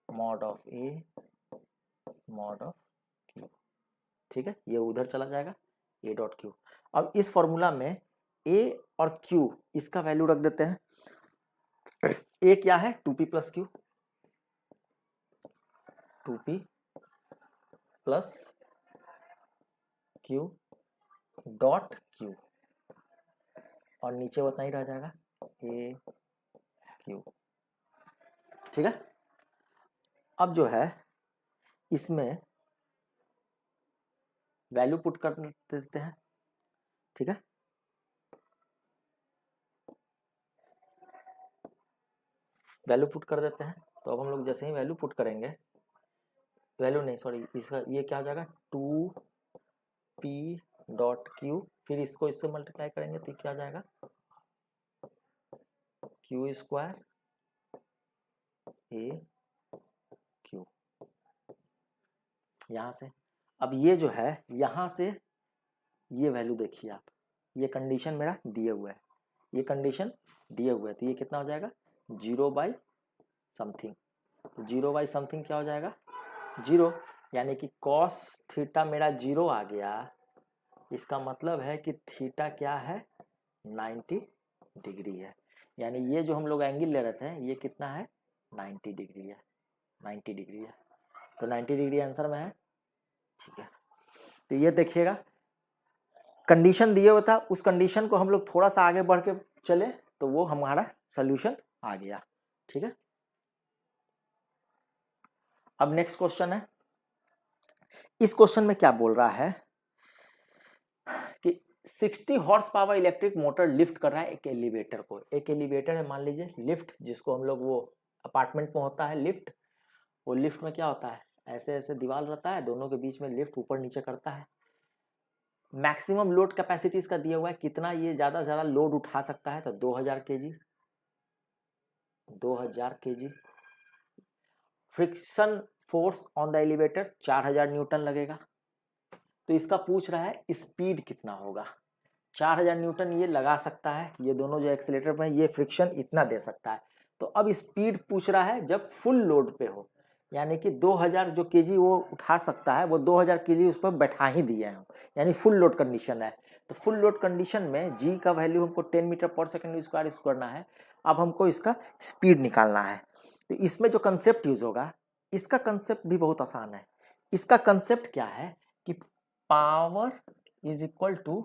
mod of A mod of Q, ठीक है, ये उधर चला जाएगा ए डॉट क्यू। अब इस फॉर्मूला में ए और क्यू इसका वैल्यू रख देते हैं, ए क्या है 2p plus Q, 2p plus Q dot Q, और नीचे उतना ही रह जाएगा ए क्यू, ठीक है। अब जो है इसमें वैल्यू पुट कर देते हैं, ठीक है। वैल्यू पुट कर देते हैं, तो अब हम लोग जैसे ही वैल्यू पुट करेंगे, वैल्यू नहीं सॉरी, इसका ये क्या हो जाएगा 2p डॉट क्यू, फिर इसको इससे मल्टीप्लाई करेंगे तो क्या हो जाएगा क्यू स्क्वायर ए क्यू, यहाँ से। अब ये जो है यहाँ से ये वैल्यू देखिए आप, ये कंडीशन मेरा दिए हुआ है, ये कंडीशन दिए हुए है, तो ये कितना हो जाएगा 0 बाई समथिंग, तो 0 बाई समथिंग क्या हो जाएगा 0, यानी कि कॉस थीटा मेरा 0 आ गया, इसका मतलब है कि थीटा क्या है 90 डिग्री है, यानी ये जो हम लोग एंगल ले रहे थे ये कितना है 90 डिग्री है, 90 डिग्री है, तो 90 डिग्री आंसर में है, ठीक है। तो ये देखिएगा कंडीशन दिए हुआ था, उस कंडीशन को हम लोग थोड़ा सा आगे बढ़ के चले तो वो हमारा सोल्यूशन आ गया, ठीक है। अब नेक्स्ट क्वेश्चन है, इस क्वेश्चन में क्या बोल रहा है कि 60 horse power electric motor lift कर रहा है एक एलिवेटर को, एक एलिवेटर है मान लीजिए लिफ्ट, जिसको हम लोग वो अपार्टमेंट में होता है लिफ्ट, वो लिफ्ट में क्या होता है ऐसे ऐसे दीवार रहता है, दोनों के बीच में लिफ्ट ऊपर नीचे करता है, मैक्सिमम लोड कैपेसिटी इसका दिया हुआ है, कितना ये ज्यादा से ज्यादा लोड उठा सकता है, तो 2000 KG, 2000 KG, friction force on the elevator 4000 Newton लगेगा, तो इसका पूछ रहा है स्पीड कितना होगा, 4000 न्यूटन ये लगा सकता है, ये दोनों जो एक्सीलरेटर पे ये फ्रिक्शन इतना दे सकता है, तो अब स्पीड पूछ रहा है जब फुल लोड पे हो, यानी कि 2000 जो केजी वो उठा सकता है वो 2000 केजी उस पर बैठा ही दिए हैं, यानी फुल लोड कंडीशन है, तो फुल लोड कंडीशन में जी का वैल्यू हमको 10 मीटर पर सेकंड स्क्वायर करना है, अब हमको इसका स्पीड निकालना है, तो इसमें जो कंसेप्ट यूज होगा, इसका कंसेप्ट भी बहुत आसान है, इसका कंसेप्ट क्या है कि power is equal to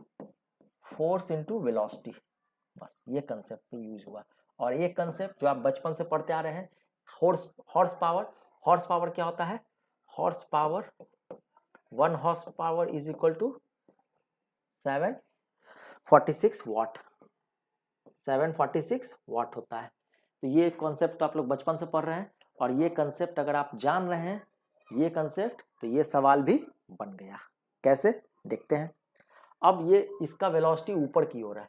force into velocity, बस ये कंसेप्ट यूज हुआ, और ये कंसेप्ट जो आप बचपन से पढ़ते आ रहे हैं, हॉर्स पावर क्या होता है, horse power 1 horse power is equal to 746 watt, 746 watt होता है, तो ये कॉन्सेप्ट तो आप लोग बचपन से पढ़ रहे हैं, और ये कंसेप्ट अगर आप जान रहे हैं ये कंसेप्ट, तो ये सवाल भी बन गया, कैसे देखते हैं। अब ये इसका वेलोसिटी ऊपर की ओर है,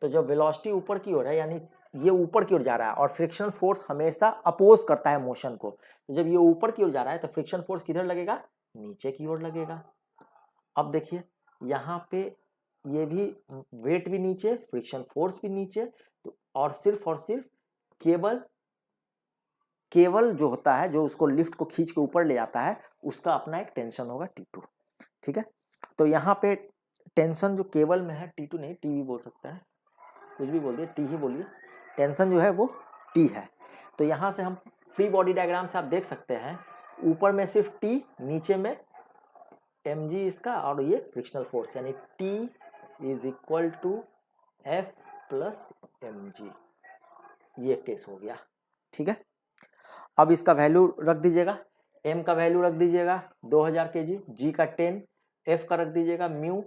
तो जब वेलोसिटी ऊपर की ओर है यानी ये ऊपर की ओर जा रहा है, और फ्रिक्शन फोर्स हमेशा अपोज करता है मोशन को, तो जब ये ऊपर की ओर जा रहा है तो फ्रिक्शन फोर्स किधर लगेगा, नीचे की ओर लगेगा। अब देखिए यहाँ पे ये भी वेट भी नीचे, फ्रिक्शन फोर्स भी नीचे, तो और सिर्फ केवल जो होता है, जो उसको लिफ्ट को खींच के ऊपर ले जाता है, उसका अपना एक टेंशन होगा T2, ठीक है। तो यहाँ पे टेंशन जो केबल में है, T2 नहीं, T भी बोल सकता है, कुछ भी बोलिए, T ही बोलिए, टेंशन जो है वो T है, तो यहाँ से हम फ्री बॉडी डायग्राम से आप देख सकते हैं, ऊपर में सिर्फ T, नीचे में mg इसका, और ये फ्रिक्शनल फोर्स, यानी T is equal to F plus mg, ये केस हो गया। ठीक है, अब इसका वैल्यू रख दीजिएगा, m का वैल्यू रख दीजिएगा 2000 kg, g का 10, f का रख दीजिएगा म्यू,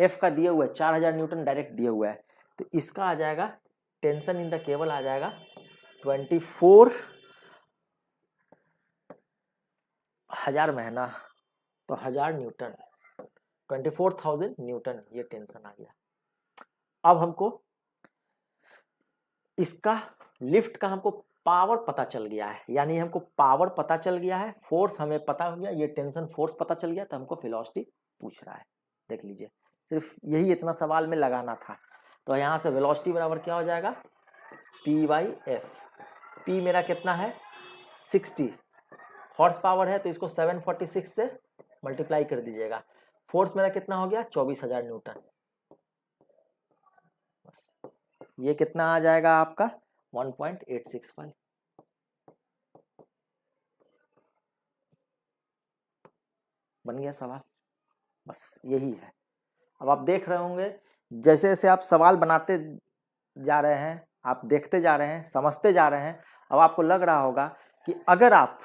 f का दिया हुआ है 4000 न्यूटन डायरेक्ट दिया हुआ है, तो इसका आ जाएगा टेंशन इन द केबल आ जाएगा 24,000 महीना, तो 1000 न्यूटन, 24,000 न्यूटन ये टेंशन आ गया। अब हमको इसका लिफ्ट का हमको पावर पता चल गया है, यानी हमको पावर पता चल गया है, फोर्स हमें पता हो गया, ये टेंशन फोर्स पता चल गया, तो हमको वेलोसिटी पूछ रहा है। देख लीजिए, सिर्फ यही इतना सवाल में लगाना था। तो यहाँ से वेलोसिटी बराबर क्या हो जाएगा, P/F। P मेरा कितना है 60 हॉर्स पावर है, तो इसको 746 से मल्टीप्लाई कर दीजिएगा। फोर्स मेरा कितना हो गया 24,000 न्यूटन, बस ये कितना आ जाएगा आपका 1.865। बन गया सवाल, बस यही है। अब आप देख रहे होंगे जैसे जैसे आप सवाल बनाते जा रहे हैं, आप देखते जा रहे हैं, समझते जा रहे हैं, अब आपको लग रहा होगा कि अगर आप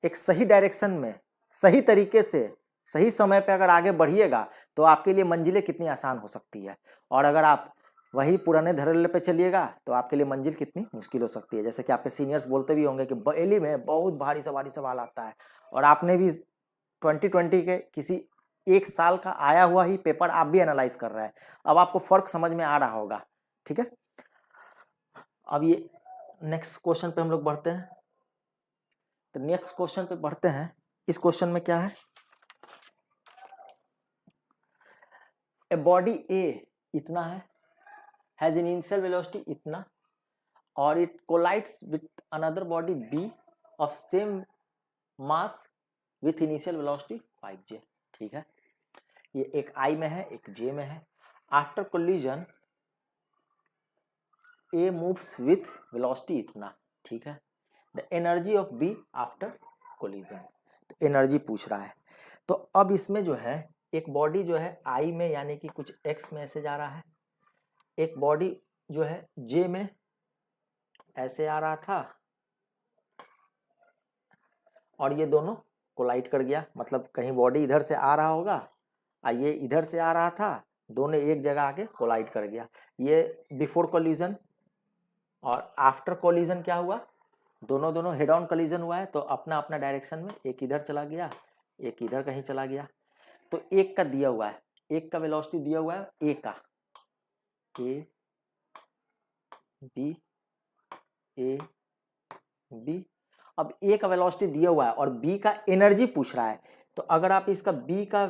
एक सही डायरेक्शन में, सही तरीके से, सही समय पे अगर आगे बढ़िएगा तो आपके लिए मंजिलें कितनी आसान हो सकती है, और अगर आप वही पुराने धड़ल्ले पे चलिएगा तो आपके लिए मंजिल कितनी मुश्किल हो सकती है। जैसे कि आपके सीनियर्स बोलते भी होंगे कि बरेली में बहुत भारी सवाल आता है, और आपने भी 2020 के किसी एक साल का आया हुआ ही पेपर आप भी एनालाइज कर रहे हैं, अब आपको फर्क समझ में आ रहा होगा। ठीक है, अब ये नेक्स्ट क्वेश्चन पे हम लोग बढ़ते हैं। तो नेक्स्ट क्वेश्चन पे बढ़ते हैं। इस क्वेश्चन में क्या है, ए बॉडी ए इतना है, हैज एन इनिशियल वेलोसिटी इतना, और it collides with another body B of same mass with initial velocity 5J। ठीक है, ये एक I में है, एक J में है। After collision A moves with velocity इतना। ठीक है, the energy of B after collision, तो एनर्जी पूछ रहा है। तो अब इसमें जो है एक बॉडी जो है I में, यानी कि कुछ X में ऐसे जा रहा है, एक बॉडी जो है J में ऐसे आ रहा था, और ये दोनों कोलाइड कर गया, मतलब कहीं बॉडी इधर से आ रहा होगा, ये इधर से आ रहा था, दोनों एक जगह आके कोलाइड कर गया। ये बिफोर कोलिजन, और आफ्टर कोलिजन क्या हुआ, दोनों हेड ऑन कोलिजन हुआ है, तो अपना अपना डायरेक्शन में, एक इधर चला गया, एक इधर कहीं चला गया। तो एक का दिया हुआ है, एक का वेलोसिटी दिया हुआ है ए का, ए बी। अब ए का वेलोसिटी दिया हुआ है और बी का एनर्जी पूछ रहा है, तो अगर आप इसका बी का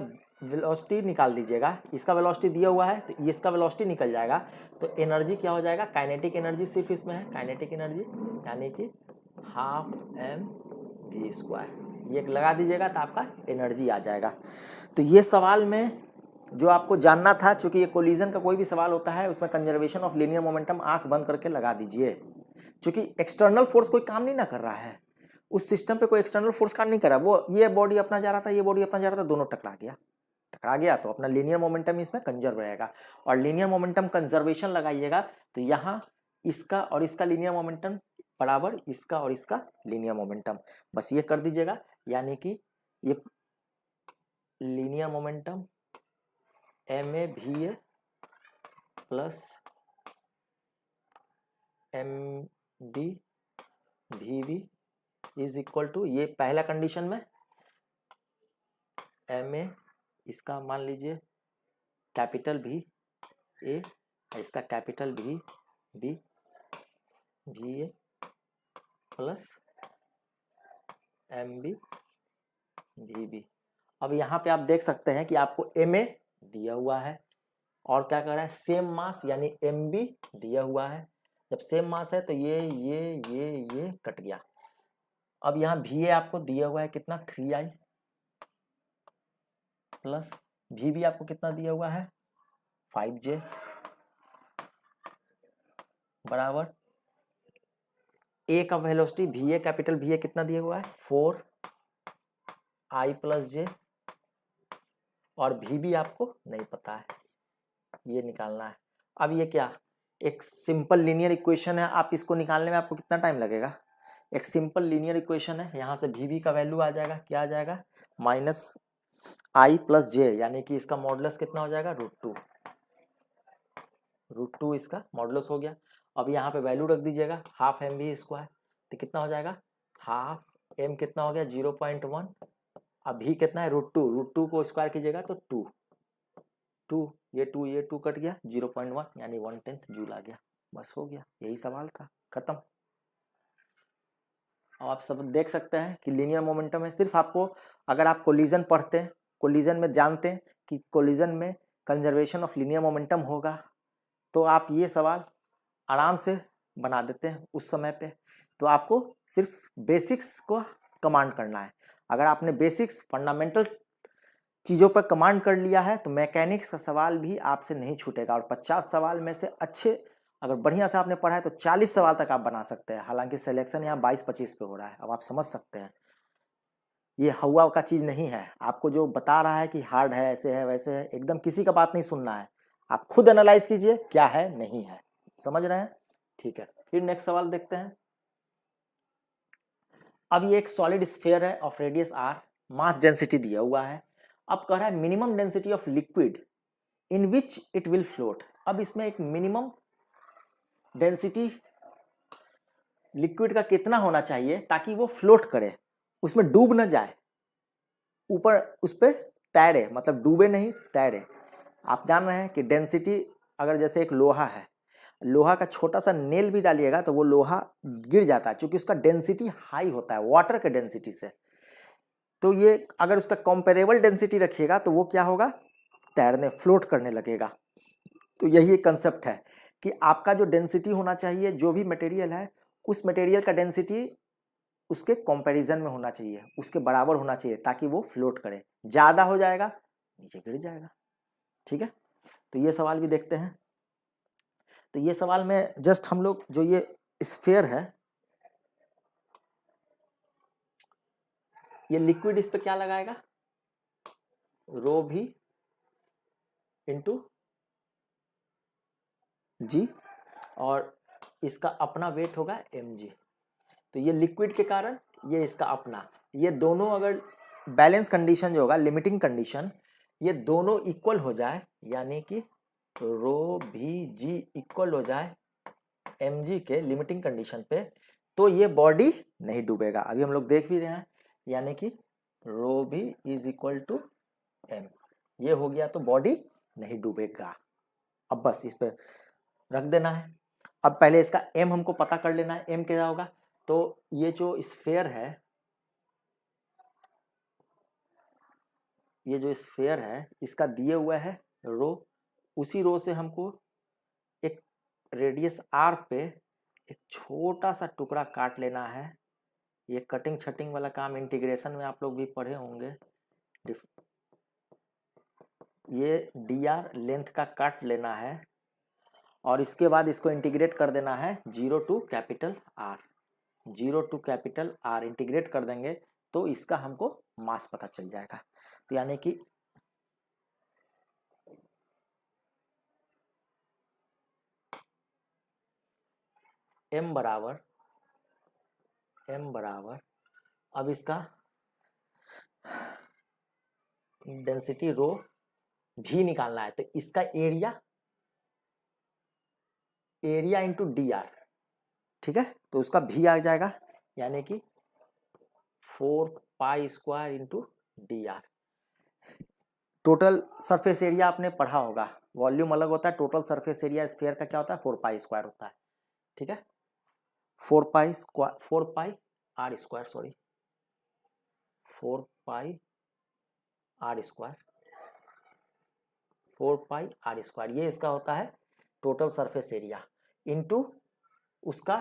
वेलोसिटी निकाल दीजिएगा, इसका वेलोसिटी दिया हुआ है तो इसका वेलोसिटी निकल जाएगा, तो एनर्जी क्या हो जाएगा, काइनेटिक एनर्जी सिर्फ इसमें है, काइनेटिक एनर्जी यानी कि ½ mv², ये लगा दीजिएगा तो आपका एनर्जी आ जाएगा। तो ये सवाल में जो आपको जानना था, चूंकि ये कोलिजन का कोई भी सवाल होता है उसमें कंजर्वेशन ऑफ लीनियर मोमेंटम आंख बंद करके लगा दीजिए, चूंकि एक्सटर्नल फोर्स कोई काम नहीं ना कर रहा है, उस सिस्टम पे कोई एक्सटर्नल फोर्स काम नहीं कर रहा, वो ये बॉडी अपना जा रहा था, ये बॉडी अपना जा रहा था, दोनों टकरा गया तो अपना लीनियर मोमेंटम इसमें कंजर्व रहेगा, और लीनियर मोमेंटम कंजर्वेशन लगाइएगा तो यहाँ इसका और इसका लीनियर मोमेंटम बराबर इसका और इसका लीनियर मोमेंटम, बस ये कर दीजिएगा, यानी कि ये linear momentum MAVA plus MBVB is equal to, ये पहला कंडीशन में MA इसका मान लीजिए कैपिटल भी A, इसका कैपिटल भी B, VA प्लस MBVB। अब यहाँ पे आप देख सकते हैं कि आपको MA दिया हुआ है और क्या कर रहा है, सेम मास यानी MB दिया हुआ है, जब सेम मास है तो ये कट गया। अब यहाँ VA आपको दिया हुआ है कितना 3I प्लस VB आपको कितना दिया हुआ है 5J बराबर ए का velocity V A, capital V a कितना दिया हुआ है 4I + J, और वी भी आपको नहीं पता है, ये निकालना है। अब ये क्या, एक सिंपल लीनियर इक्वेशन है, आप इसको निकालने में आपको कितना टाइम लगेगा, एक सिंपल लीनियर इक्वेशन है, यहाँ से वी का वैल्यू आ जाएगा, क्या आ जाएगा -I + J, यानी कि इसका मॉडुलस कितना हो जाएगा √2 इसका मॉडुलस हो गया। अब यहाँ पे वैल्यू रख दीजिएगा हाफ mv², तो कितना हो जाएगा हाफ m कितना हो गया 0.1, अब भी कितना है √2 को स्क्वायर कीजिएगा तो 2 ये 2 कट गया 0.1 यानी 1/10 जूल आ गया। बस हो गया, यही सवाल था, खत्म। अब आप सब देख सकते हैं कि लीनियर मोमेंटम है। सिर्फ आपको, अगर आप कोलिजन पढ़ते हैं, कोलिजन में जानते हैं कि कोलिजन में कंजर्वेशन ऑफ लीनियर मोमेंटम होगा, तो आप ये सवाल आराम से बना देते हैं उस समय पे। तो आपको सिर्फ बेसिक्स को कमांड करना है। अगर आपने बेसिक्स फंडामेंटल चीज़ों पर कमांड कर लिया है तो मैकेनिक्स का सवाल भी आपसे नहीं छूटेगा, और 50 सवाल में से अच्छे अगर बढ़िया से आपने पढ़ा है तो 40 सवाल तक आप बना सकते हैं। हालांकि सिलेक्शन यहाँ 22-25 पे हो रहा है। अब आप समझ सकते हैं ये हवा का चीज़ नहीं है। आपको जो बता रहा है कि हार्ड है, ऐसे है वैसे है, एकदम किसी का बात नहीं सुनना है, आप खुद एनालाइज कीजिए क्या है नहीं है। समझ रहे हैं? ठीक है, फिर नेक्स्ट सवाल देखते हैं। अब ये एक सॉलिड स्फीयर है of radius r, mass density दिया हुआ है। अब कह रहा है minimum density of liquid in which it will float. अब इसमें एक मिनिमम डेंसिटी लिक्विड का कितना होना चाहिए ताकि वो फ्लोट करे, उसमें डूब न जाए, ऊपर उस पर तैरे, मतलब डूबे नहीं तैरे। आप जान रहे हैं कि डेंसिटी, अगर जैसे एक लोहा है, लोहा का छोटा सा नेल भी डालिएगा तो वो लोहा गिर जाता है, क्योंकि उसका डेंसिटी हाई होता है वाटर के डेंसिटी से। तो ये अगर उसका कंपेरेबल डेंसिटी रखिएगा तो वो क्या होगा, तैरने, फ्लोट करने लगेगा। तो यही एक कंसेप्ट है कि आपका जो डेंसिटी होना चाहिए, जो भी मटेरियल है उस मटेरियल का डेंसिटी उसके कंपैरिजन में होना चाहिए, उसके बराबर होना चाहिए, ताकि वो फ्लोट करे। ज़्यादा हो जाएगा नीचे गिर जाएगा। ठीक है, तो ये सवाल भी देखते हैं। तो ये सवाल में जस्ट हम लोग जो ये स्फीयर है, ये लिक्विड इस पे क्या लगाएगा रो भी इंटू जी, और इसका अपना वेट होगा mg। तो ये लिक्विड के कारण ये इसका अपना, ये दोनों अगर बैलेंस कंडीशन जो होगा, लिमिटिंग कंडीशन, ये दोनों इक्वल हो जाए, यानी कि रो भी जी इक्वल हो जाए mg के लिमिटिंग कंडीशन पे, तो ये बॉडी नहीं डूबेगा। अभी हम लोग देख भी रहे हैं, यानी कि रो भी इज इक्वल टू m, ये हो गया तो बॉडी नहीं डूबेगा। अब बस इस पे रख देना है। अब पहले इसका m हमको पता कर लेना है, m क्या होगा। तो ये जो स्फीयर है, ये जो स्फीयर है इसका दिए हुआ है रो, उसी रो से हमको एक रेडियस r पे एक छोटा सा टुकड़ा काट लेना है। ये कटिंग छटिंग वाला काम इंटीग्रेशन में आप लोग भी पढ़े होंगे। ये dr लेंथ का काट लेना है, और इसके बाद इसको इंटीग्रेट कर देना है 0 to capital R। 0 to capital R integrate कर देंगे तो इसका हमको मास पता चल जाएगा। तो यानी कि m बराबर अब इसका डेंसिटी रो भी निकालना है, तो इसका एरिया इंटू dr, ठीक है, तो उसका भी आ जाएगा, यानी कि 4π² into dr। Total surface area आपने पढ़ा होगा, वॉल्यूम अलग होता है, टोटल सरफेस एरिया स्फीयर का क्या होता है 4π² होता है। ठीक है, 4πr², सॉरी 4πr², 4πr², ये इसका होता है टोटल सरफेस एरिया, इनटू उसका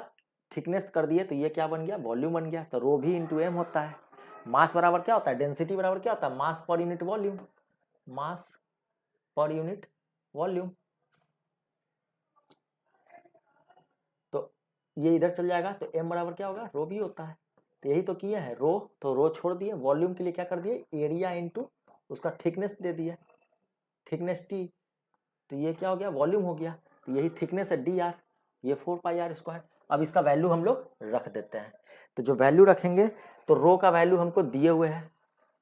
थिकनेस कर दिए तो ये क्या बन गया, वॉल्यूम बन गया। तो रो भी इंटू एम होता है। मास बराबर क्या होता है, डेंसिटी बराबर क्या होता है, मास पर यूनिट वॉल्यूम, मास पर यूनिट वॉल्यूम। तो ये इधर चल जाएगा तो m बराबर क्या होगा, रो भी होता है। तो यही तो किए हैं, रो तो रो छोड़ दिए, वॉल्यूम के लिए क्या कर दिए, एरिया इंटू उसका थिकनेस दे दिया, थिकनेस टी, तो ये क्या हो गया, वॉल्यूम हो गया। तो यही थिकनेस है डी आर, ये 4πr²। अब इसका वैल्यू हम लोग रख देते हैं। तो जो वैल्यू रखेंगे तो रो का वैल्यू हमको दिए हुए है,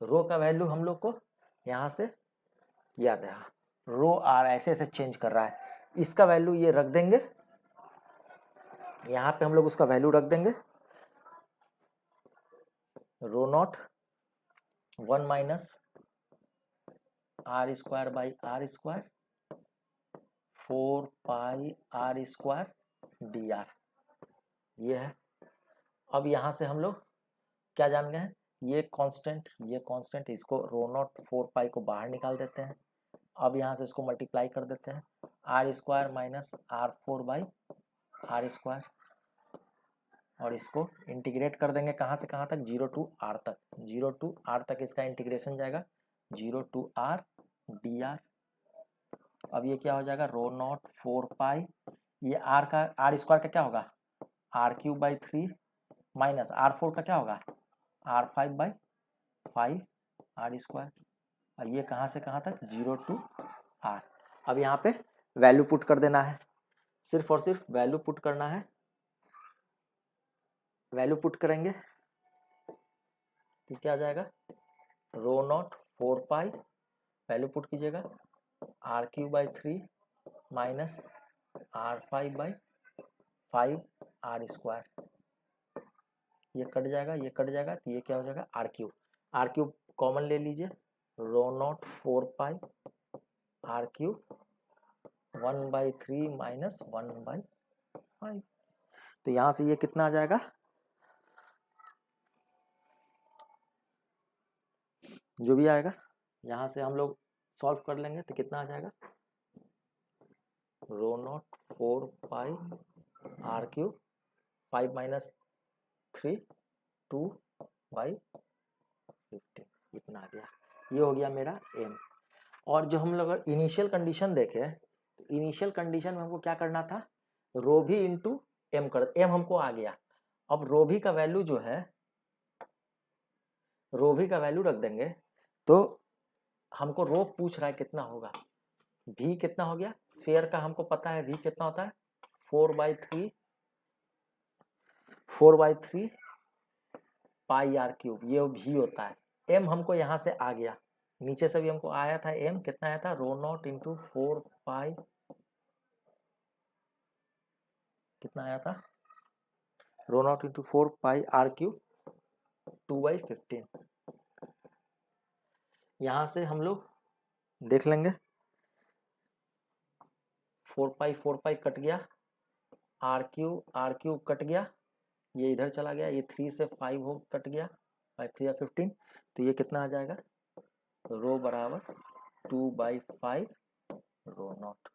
रो का वैल्यू हम लोग को यहाँ से याद है, रो आर ऐसे ऐसे चेंज कर रहा है, इसका वैल्यू ये रख देंगे, यहाँ पे हम लोग उसका वैल्यू रख देंगे, रो not 1 minus r²/r², 4πr² dr, ये है। अब यहाँ से हम लोग क्या जान गए हैं, ये कांस्टेंट, इसको रो नॉट 4π को बाहर निकाल देते हैं। अब यहाँ से इसको मल्टीप्लाई कर देते हैं, r² माइनस r4/r², और इसको इंटीग्रेट कर देंगे कहाँ से कहाँ तक, 0 to r तक, 0 to r तक इसका इंटीग्रेशन जाएगा, 0 to r dr। अब ये क्या हो जाएगा, रो नॉट 4π, ये r² का क्या होगा, r³/3 माइनस r4 का क्या होगा, r5/5 r², और ये कहाँ से कहाँ तक, 0 to r। अब यहाँ पे वैल्यू पुट कर देना है, सिर्फ और सिर्फ वैल्यू पुट करना है, वैल्यू पुट करेंगे तो क्या आ जाएगा, रो नॉट 4π, वैल्यू पुट कीजिएगा, r³/3 माइनस r5/5 r², ये कट जाएगा, ये कट जाएगा, तो ये क्या हो जाएगा, r³ कॉमन ले लीजिए, रो नॉट 4π r³, 1/3 माइनस 1/5, तो यहाँ से ये कितना आ जाएगा, जो भी आएगा यहाँ से हम लोग सॉल्व कर लेंगे तो कितना आ जाएगा, रो नॉट 4π r³, 5 माइनस 3 2/15, इतना आ गया, ये हो गया मेरा m। और जो हम लोग इनिशियल कंडीशन देखे, इनिशियल कंडीशन में हमको क्या करना था, रो भी इंटू एम कर, एम हमको आ गया। अब रो भी का वैल्यू जो है, रो भी का वैल्यू रख देंगे, तो हमको रो पूछ रहा है कितना होगा, भी कितना हो गया, स्फीयर का हमको पता है भी कितना होता है, 4/3 πr³, ये भी होता है। m हमको यहाँ से आ गया, नीचे से भी हमको आया था, m कितना आया था, रो नॉट इंटू 4π, कितना आया था, रो नॉट इंटू 4πr³, 2/15। यहाँ से हम लोग देख लेंगे, 4π कट गया, r³ कट गया, ये इधर चला गया, ये 3 से 5 हो कट गया, 5 3 15, तो ये कितना आ जाएगा, रो बराबर 2/5 रो नॉट।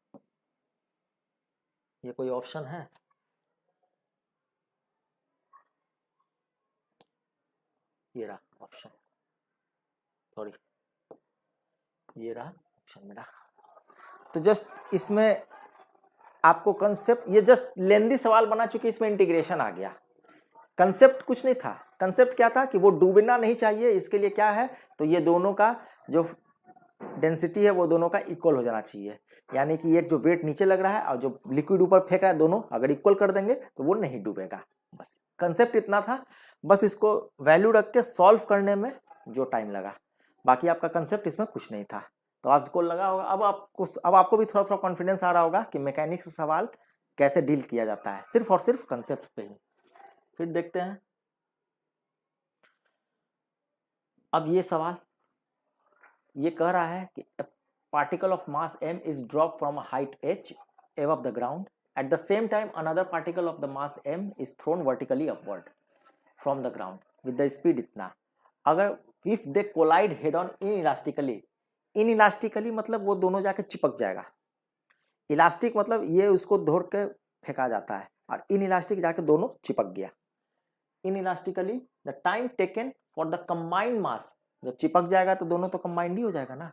ये कोई ऑप्शन है, ये रहा ऑप्शन, सॉरी ये रहा ऑप्शन मेरा। तो जस्ट इसमें आपको कंसेप्ट, ये जस्ट लेंदी सवाल बना चुके, इसमें इंटीग्रेशन आ गया, कंसेप्ट कुछ नहीं था। कंसेप्ट क्या था कि वो डूबना नहीं चाहिए, इसके लिए क्या है, तो ये दोनों का जो डेंसिटी है वो दोनों का इक्वल हो जाना चाहिए, यानी कि एक जो वेट नीचे लग रहा है और जो लिक्विड ऊपर फेंक रहा है, दोनों अगर इक्वल कर देंगे तो वो नहीं डूबेगा। बस कंसेप्ट इतना था, बस इसको वैल्यू रख के सॉल्व करने में जो टाइम लगा, बाकी आपका कंसेप्ट इसमें कुछ नहीं था। तो आपको लगा होगा, अब आपको भी थोड़ा थोड़ा कॉन्फिडेंस आ रहा होगा कि मैकेनिक्स सवाल कैसे डील किया जाता है, सिर्फ और सिर्फ कंसेप्ट पे ही। फिर देखते हैं, अब ये सवाल ये कह रहा है कि particle of mass m is drop from height h above the ground, at the same time another particle of the mass m is thrown vertically upward from the ground with the speed इतना, अगर if they collide head on inelastically मतलब वो दोनों जाके चिपक जाएगा, elastic मतलब ये उसको धोर के फेंका जाता है, और इनइलास्टिक जाके दोनों चिपक गया। Inelastically the time taken for the combined mass, जब चिपक जाएगा तो दोनों तो कंबाइंड ही हो जाएगा ना,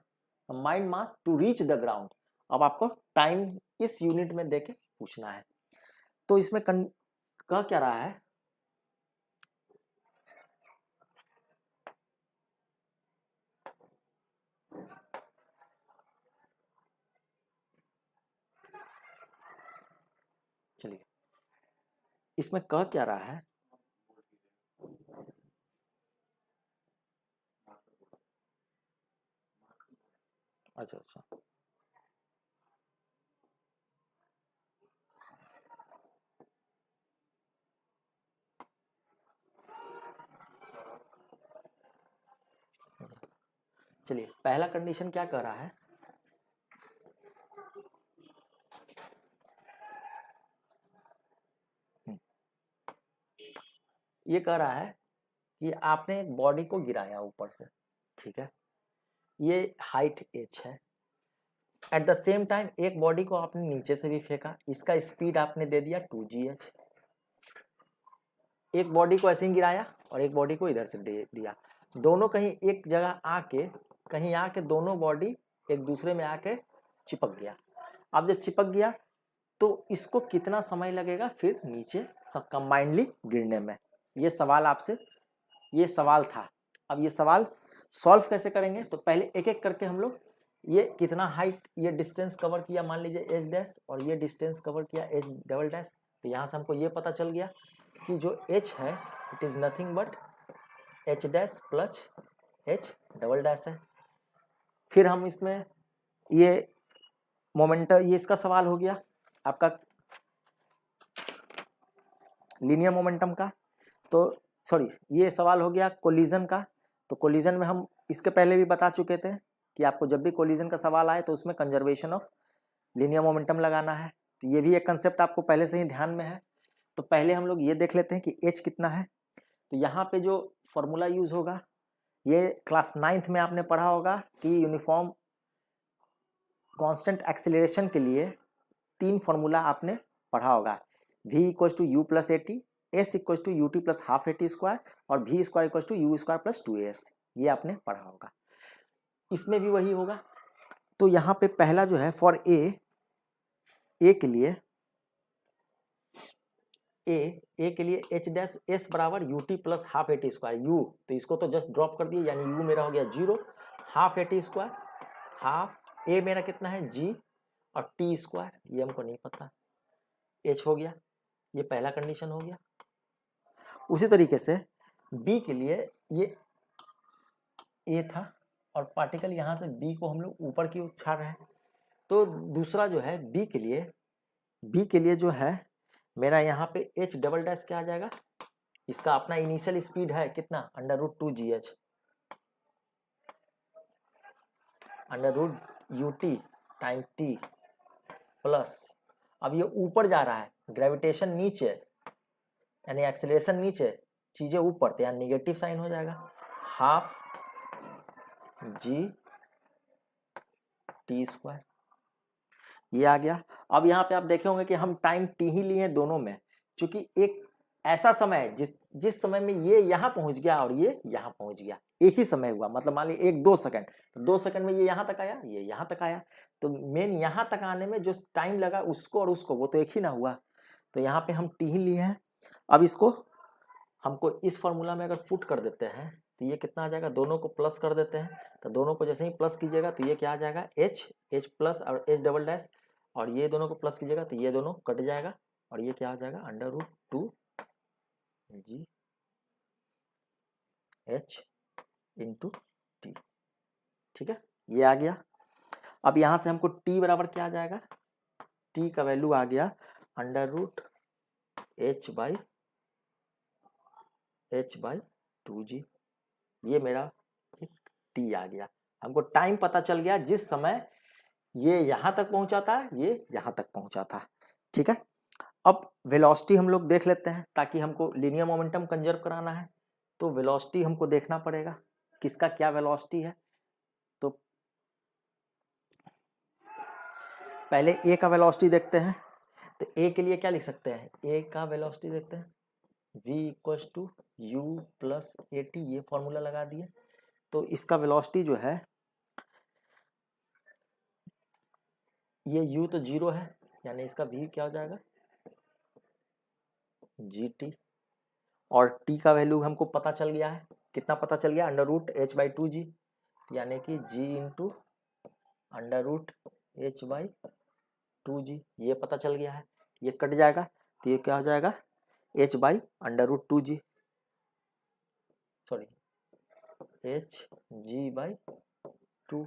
combined mass to reach the ground. अब आपको टाइम इस यूनिट में देके पूछना है, तो इसमें कह क्या रहा है, चलिए इसमें कह क्या रहा है, अच्छा अच्छा, चलिए पहला कंडीशन क्या कह रहा है, ये कह रहा है कि आपने एक बॉडी को गिराया ऊपर से, ठीक है, ये हाइट h है, एट द सेम टाइम एक बॉडी को आपने नीचे से भी फेंका, इसका स्पीड आपने दे दिया 2gh, एक बॉडी को ऐसे ही गिराया और एक बॉडी को इधर से दे दिया, दोनों कहीं एक जगह आके, कहीं आके दोनों बॉडी एक दूसरे में आके चिपक गया। अब जब चिपक गया तो इसको कितना समय लगेगा फिर नीचे सब कंबाइंडली गिरने में, ये सवाल आपसे, ये सवाल था। अब ये सवाल सॉल्व कैसे करेंगे, तो पहले एक एक करके हम लोग, ये कितना हाइट, ये डिस्टेंस कवर किया मान लीजिए h डैश, और ये डिस्टेंस कवर किया h डबल डैश, तो यहाँ से हमको ये पता चल गया कि जो h है it is nothing but h dash plus h double dash है। फिर हम इसमें ये मोमेंटम, ये इसका सवाल हो गया आपका लीनियर मोमेंटम का, तो सॉरी ये सवाल हो गया कोलिजन का। तो कोलिजन में हम इसके पहले भी बता चुके थे कि आपको जब भी कोलिजन का सवाल आए तो उसमें कंजर्वेशन ऑफ लीनियर मोमेंटम लगाना है, तो ये भी एक कंसेप्ट आपको पहले से ही ध्यान में है। तो पहले हम लोग ये देख लेते हैं कि h कितना है। तो यहाँ पे जो फॉर्मूला यूज होगा, ये क्लास 9th में आपने पढ़ा होगा कि यूनिफॉर्म कांस्टेंट एक्सीलरेशन के लिए 3 फॉर्मूला आपने पढ़ा होगा, v equal to u plus a t, s equal to u t plus half a T square, और v square equal to u square plus 2as, ये आपने पढ़ा होगा। इसमें भी वही होगा। तो यहाँ पे पहला जो है फॉर ए के लिए, ए के लिए एच डैश एस बराबर you t plus half a T square, you तो इसको तो जस्ट ड्रॉप कर दिए, यानी यू मेरा हो गया 0, half a T square, half a मेरा कितना है g, और टी स्क्वायर ये हमको नहीं पता, h हो गया, ये पहला कंडीशन हो गया। उसी तरीके से b के लिए ये a था और पार्टिकल यहाँ से b को हम लोग ऊपर की ओर छा रहे हैं, तो दूसरा जो है b के लिए जो है मेरा यहाँ पे h डबल डैश क्या आ जाएगा, इसका अपना इनिशियल स्पीड है कितना, √2gh, √ut time t plus, अब ये ऊपर जा रहा है, ग्रेविटेशन नीचे यानी एक्सेलरेशन नीचे, चीजें ऊपर, तो यहाँ निगेटिव साइन हो जाएगा, हाफ g टी स्क्वायर, ये आ गया। अब यहाँ पे आप देखे होंगे कि हम टाइम t ही लिए दोनों में, क्योंकि एक ऐसा समय जिस समय में ये यहाँ पहुंच गया और ये यहाँ पहुंच गया, एक ही समय हुआ, मतलब मान लीजिए 1-2 सेकंड, तो 2 सेकंड में ये यहाँ तक आया, ये यहाँ तक आया, तो मेन यहाँ तक आने में जो टाइम लगा उसको और उसको, वो तो एक ही ना हुआ, तो यहाँ पे हम t ही लिए हैं। अब इसको हमको इस फॉर्मूला में अगर पुट कर देते हैं तो ये कितना आ जाएगा, दोनों को प्लस कर देते हैं, तो दोनों को जैसे ही प्लस कीजिएगा तो ये क्या आ जाएगा, h प्लस और h डबल डैश, और ये दोनों को प्लस कीजिएगा तो ये दोनों कट जाएगा, और ये क्या आ जाएगा, √2g h इंटू टी, ठीक है, ये आ गया। अब यहाँ से हमको t बराबर क्या आ जाएगा, t का वैल्यू आ गया √h/2g, ये मेरा एक t आ गया। हमको टाइम पता चल गया जिस समय ये यहाँ तक पहुंचा था, ये यहाँ तक पहुंचा था, ठीक है। अब वेलोसिटी हम लोग देख लेते हैं, ताकि हमको लीनियर मोमेंटम कंजर्व कराना है तो वेलोसिटी हमको देखना पड़ेगा किसका क्या वेलोसिटी है। तो पहले ए का वेलोसिटी देखते हैं, तो ए के लिए क्या लिख सकते हैं, ए का वेलोसिटी देखते हैं, v equal to u plus a t, ये फॉर्मूला लगा दिए, तो इसका वेलोसिटी जो है, ये u तो 0 है, यानी इसका v क्या हो जाएगा, जी टी, और टी का वैल्यू हमको पता चल गया है, कितना पता चल गया, under root H by two G, यानी कि G into under root H by two G, ये पता चल गया है। ये कट जाएगा तो ये क्या हो जाएगा, h by under root two g, sorry h g by two,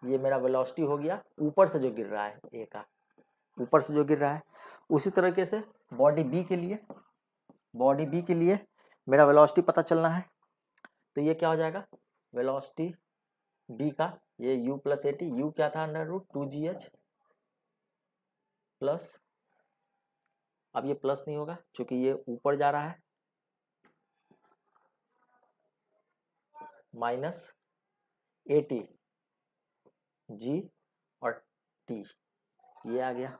ये मेरा वेलोसिटी हो गया ऊपर से जो गिर रहा है, ए का ऊपर से जो गिर रहा है। उसी तरीके से बॉडी बी के लिए, बॉडी बी के लिए मेरा वेलोसिटी पता चलना है, तो ये क्या हो जाएगा, वेलोसिटी बी का ये u plus a t, u क्या था under root two g h plus, अब ये प्लस नहीं होगा क्योंकि ये ऊपर जा रहा है, माइनस ए टी जी और टी, ये आ गया।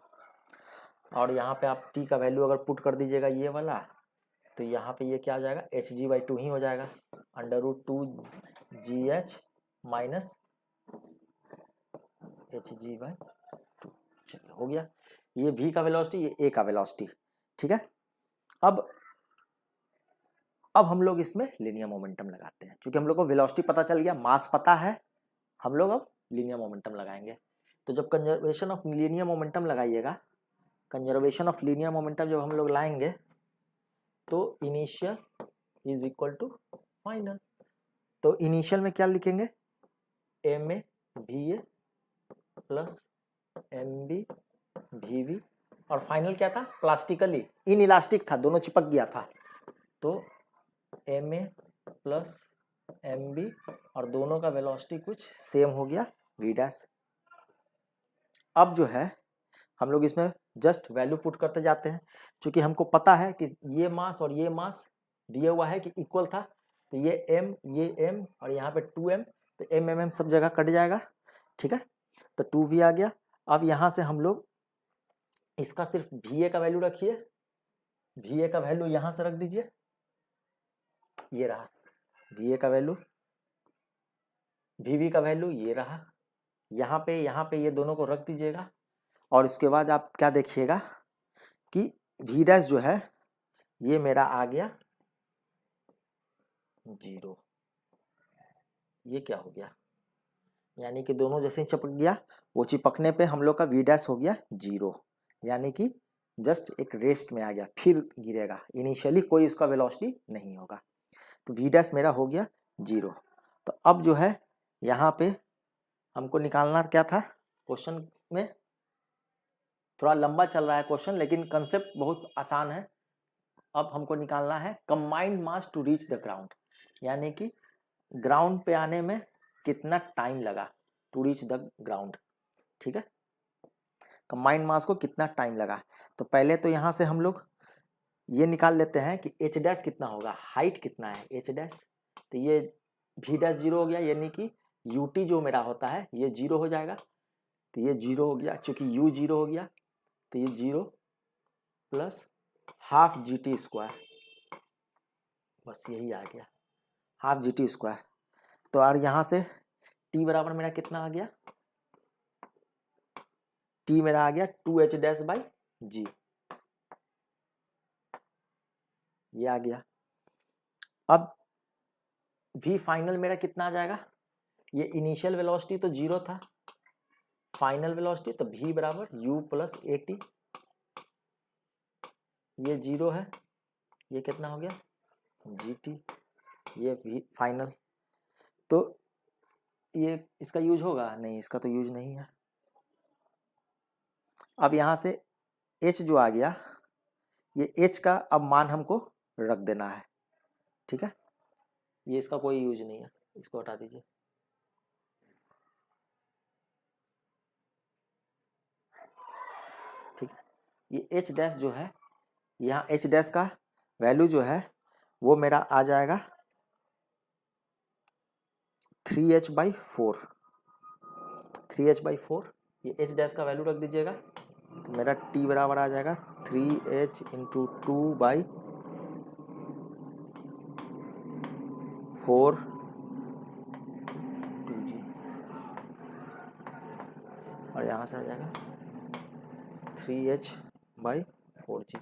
और यहाँ पे आप टी का वैल्यू अगर पुट कर दीजिएगा ये वाला, तो यहाँ पे ये क्या हो जाएगा, एच जी बाई टू ही हो जाएगा, under root two g h minus h g by two, चलिए हो गया। ये v का वेलोसिटी, ये a का वेलोसिटी, ठीक है। अब हम लोग इसमें लीनियर मोमेंटम लगाते हैं, क्योंकि हम लोग को वेलोसिटी पता चल गया, मास पता है, हम लोग अब लीनियर मोमेंटम लगाएंगे। तो जब कंजर्वेशन ऑफ लीनियर मोमेंटम लगाइएगा, कंजर्वेशन ऑफ लीनियर मोमेंटम जब हम लोग लाएंगे, तो initial is equal to final. तो इनिशियल में क्या लिखेंगे, m a v a plus m b v v, और फाइनल क्या था, प्लास्टिकली इन इलास्टिक था, दोनों चिपक गया था, तो m a plus m b, और दोनों का वेलोसिटी कुछ सेम हो गया वी डैश। अब जो है हम लोग इसमें जस्ट वैल्यू पुट करते जाते हैं, क्योंकि हमको पता है कि ये मास और ये मास दिया हुआ है कि इक्वल था, तो ये एम और यहाँ पे 2m, तो एम सब जगह कट जाएगा, ठीक है। तो 2v आ गया। अब यहाँ से हम लोग इसका सिर्फ va का वैल्यू रखिए, va का वैल्यू यहाँ से रख दीजिए, ये रहा va का वैल्यू, vv का वैल्यू ये रहा, यहाँ पे ये दोनों को रख दीजिएगा। और इसके बाद आप क्या देखिएगा कि v डैश जो है ये मेरा आ गया 0, ये क्या हो गया, यानी कि दोनों जैसे ही चिपक गया, वो चिपकने पे हम लोग का v डैश हो गया 0, यानी कि जस्ट एक रेस्ट में आ गया, फिर गिरेगा, इनिशियली कोई इसका वेलोसिटी नहीं होगा, तो v डैश मेरा हो गया 0। तो अब जो है यहाँ पे हमको निकालना क्या था, क्वेश्चन में थोड़ा लंबा चल रहा है क्वेश्चन, लेकिन कंसेप्ट बहुत आसान है। अब हमको निकालना है combined mass to reach the ground, यानी कि ग्राउंड पे आने में कितना टाइम लगा, टू रीच द ग्राउंड, ठीक है, कंबाइंड मास को कितना टाइम लगा। तो पहले तो यहाँ से हम लोग ये निकाल लेते हैं कि एच डैश कितना होगा, हाइट कितना है एच डैश, तो ये वी डैश 0 हो गया, यानी कि यू टी जो मेरा होता है ये 0 हो जाएगा, तो ये 0 हो गया, चूंकि यू 0 हो गया, तो ये 0 plus half G T square, बस यही आ गया, हाफ जी टी स्क्वायर। तो और यहाँ से टी बराबर मेरा कितना आ गया, टी मेरा आ गया 2h डैश बाई जी, ये आ गया। अब v फाइनल मेरा कितना आ जाएगा, ये इनिशियल वेलोसिटी तो 0 था, फाइनल वेलोसिटी तो v बराबर u प्लस ए टी, ये 0 है, ये कितना हो गया जी टी, ये v फाइनल। तो ये इसका यूज होगा नहीं, इसका तो यूज नहीं है। अब यहाँ से h जो आ गया, ये h का अब मान हमको रख देना है, ठीक है, ये इसका कोई यूज नहीं है, इसको हटा दीजिए। ठीक है, ये h डैश जो है, यहाँ h डैश का वैल्यू जो है वो मेरा आ जाएगा 3h बाई 4, 3h बाई 4, ये h डैश का वैल्यू रख दीजिएगा, तो मेरा t बराबर आ जाएगा 3h इंटू 2 बाई 4 2g, और यहाँ से आ जाएगा 3h बाई 4g।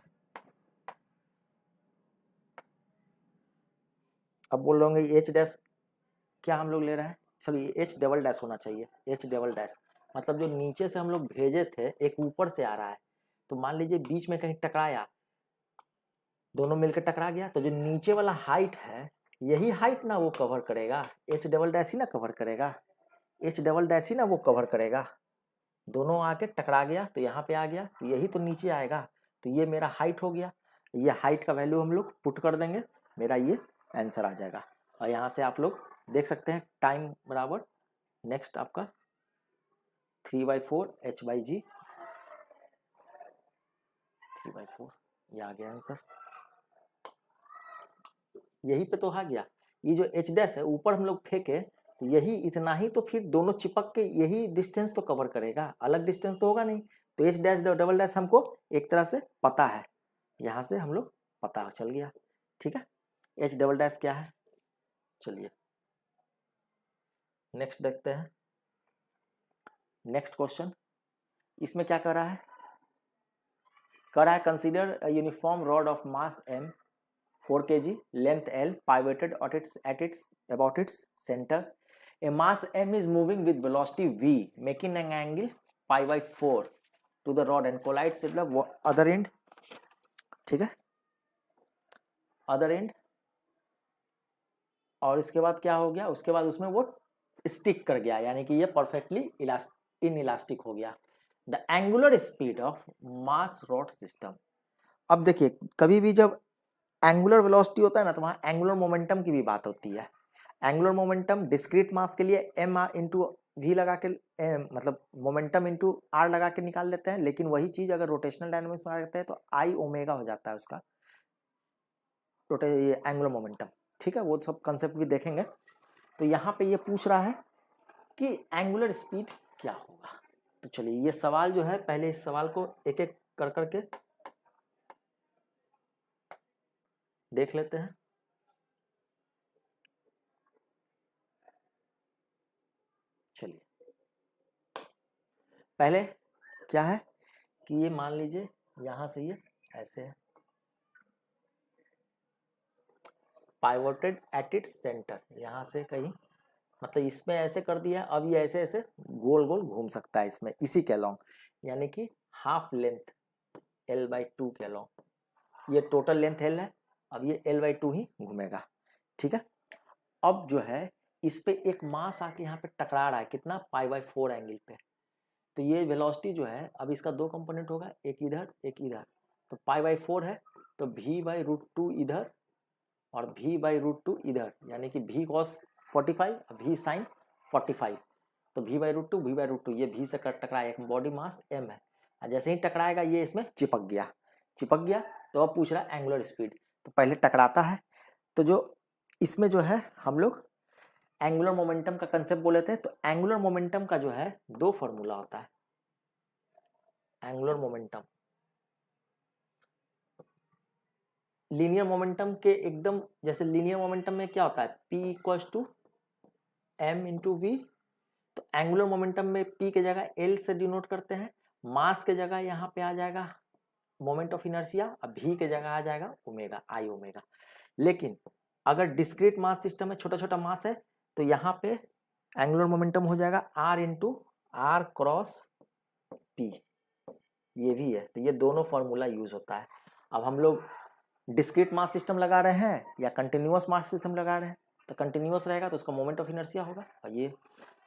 अब बोल रहे होंगे एच डैश क्या हम लोग ले रहे हैं, चलिए एच डबल डैश होना चाहिए, एच डबल डैश मतलब जो नीचे से हम लोग भेजे थे एक ऊपर से आ रहा है, तो मान लीजिए बीच में कहीं टकराया, दोनों मिलकर टकरा गया, तो जो नीचे वाला हाइट है यही हाइट ना वो कवर करेगा, एच डबल डैश ही ना कवर करेगा, एच डबल डैश ही ना वो कवर करेगा। दोनों आके टकरा गया तो यहाँ पे आ गया, तो यही तो नीचे आएगा, तो ये मेरा हाइट हो गया। ये हाइट का वैल्यू हम लोग पुट कर देंगे, मेरा ये आंसर आ जाएगा। और यहाँ से आप लोग देख सकते हैं टाइम बराबर नेक्स्ट आपका 3/4 h/g, 3/4 ये आ गया आंसर। यही पे तो आ गया, ये जो एच डैश है ऊपर हम लोग फेंके तो यही इतना ही, तो फिर दोनों चिपक के यही डिस्टेंस तो कवर करेगा, अलग डिस्टेंस तो होगा नहीं। तो एच डैश डबल डैश हमको एक तरह से पता है, यहाँ से हम लोग पता चल गया, ठीक है। एच डबल डैश क्या है, चलिए नेक्स्ट देखते हैं। नेक्स्ट क्वेश्चन, इसमें क्या कर रहा है, कर रहा है consider a uniform rod of mass m 4 kg, length L, pivoted at its about its center. A mass m is moving with velocity v, making an angle pi/4 to the rod and collides with the other end, ठीक है, other end। और इसके बाद क्या हो गया, उसके बाद उसमें वो स्टिक कर गया, यानी कि ये परफेक्टली इनइलास्टिक हो गया। The angular speed of mass rod system. अब देखिए कभी भी जब एंगुलर वेलोसिटी होता है ना, तो वहाँ एंगुलर मोमेंटम की भी बात होती है। एंगुलर मोमेंटम डिस्क्रीट मास के लिए m इंटू वी लगा के मतलब मोमेंटम इंटू आर लगा के निकाल लेते हैं, लेकिन वही चीज अगर रोटेशनल डायनामिक्स में करते हैं तो आई ओमेगा हो जाता है उसका ये एंगुलर मोमेंटम, ठीक है, वो सब कंसेप्ट भी देखेंगे। तो यहाँ पे ये पूछ रहा है कि एंगुलर स्पीड क्या होगा। तो चलिए ये सवाल जो है पहले इस सवाल को एक एक कर करके देख लेते हैं। चलिए पहले क्या है कि ये मान लीजिए यहां से ये ऐसे है, पाइवोटेड एट इट्स सेंटर, यहां से कहीं मतलब इसमें ऐसे कर दिया, अब ये ऐसे ऐसे गोल गोल घूम सकता है इसमें इसी के अलॉन्ग, यानी कि हाफ लेंथ L/2 के अलॉन्ग, ये टोटल लेंथ L है, अब ये L/2 ही घूमेगा, ठीक है। अब जो है इस पे एक मास आके यहाँ पे टकरा रहा है, कितना pi/4 एंगल पे, तो ये वेलोसिटी जो है अब इसका दो कंपोनेंट होगा, एक इधर एक इधर, तो pi/4 है तो v/√2 इधर और v/√2 इधर, यानी कि v cos 45 v sin 45, तो v/√2 v/√2 ये v से टकराया, एक बॉडी मास m है, जैसे ही टकराएगा ये इसमें चिपक गया। तो अब पूछ रहा है एंगुलर स्पीड, तो पहले टकराता है, तो जो इसमें जो है हम लोग एंगुलर मोमेंटम का कंसेप्ट बोले थे, तो एंगुलर मोमेंटम का जो है दो फॉर्मूला होता है। एंगुलर मोमेंटम लीनियर मोमेंटम के एकदम जैसे, लीनियर मोमेंटम में क्या होता है P = m × v, तो एंगुलर मोमेंटम में P के जगह L से डिनोट करते हैं, मास के जगह यहाँ पे आ जाएगा मोमेंट ऑफ इनर्शिया, अब v के जगह आ जाएगा ओमेगा, आई ओमेगा। लेकिन अगर डिस्क्रीट मास सिस्टम है, छोटा छोटा मास है, तो यहाँ पे एंगुलर मोमेंटम हो जाएगा r × r क्रॉस p, ये भी है, तो ये दोनों फॉर्मूला यूज होता है। अब हम लोग डिस्क्रीट मास सिस्टम लगा रहे हैं या कंटिन्यूअस मास सिस्टम लगा रहे हैं, तो कंटिन्यूअस रहेगा तो उसका मोमेंट ऑफ इनर्शिया होगा, और ये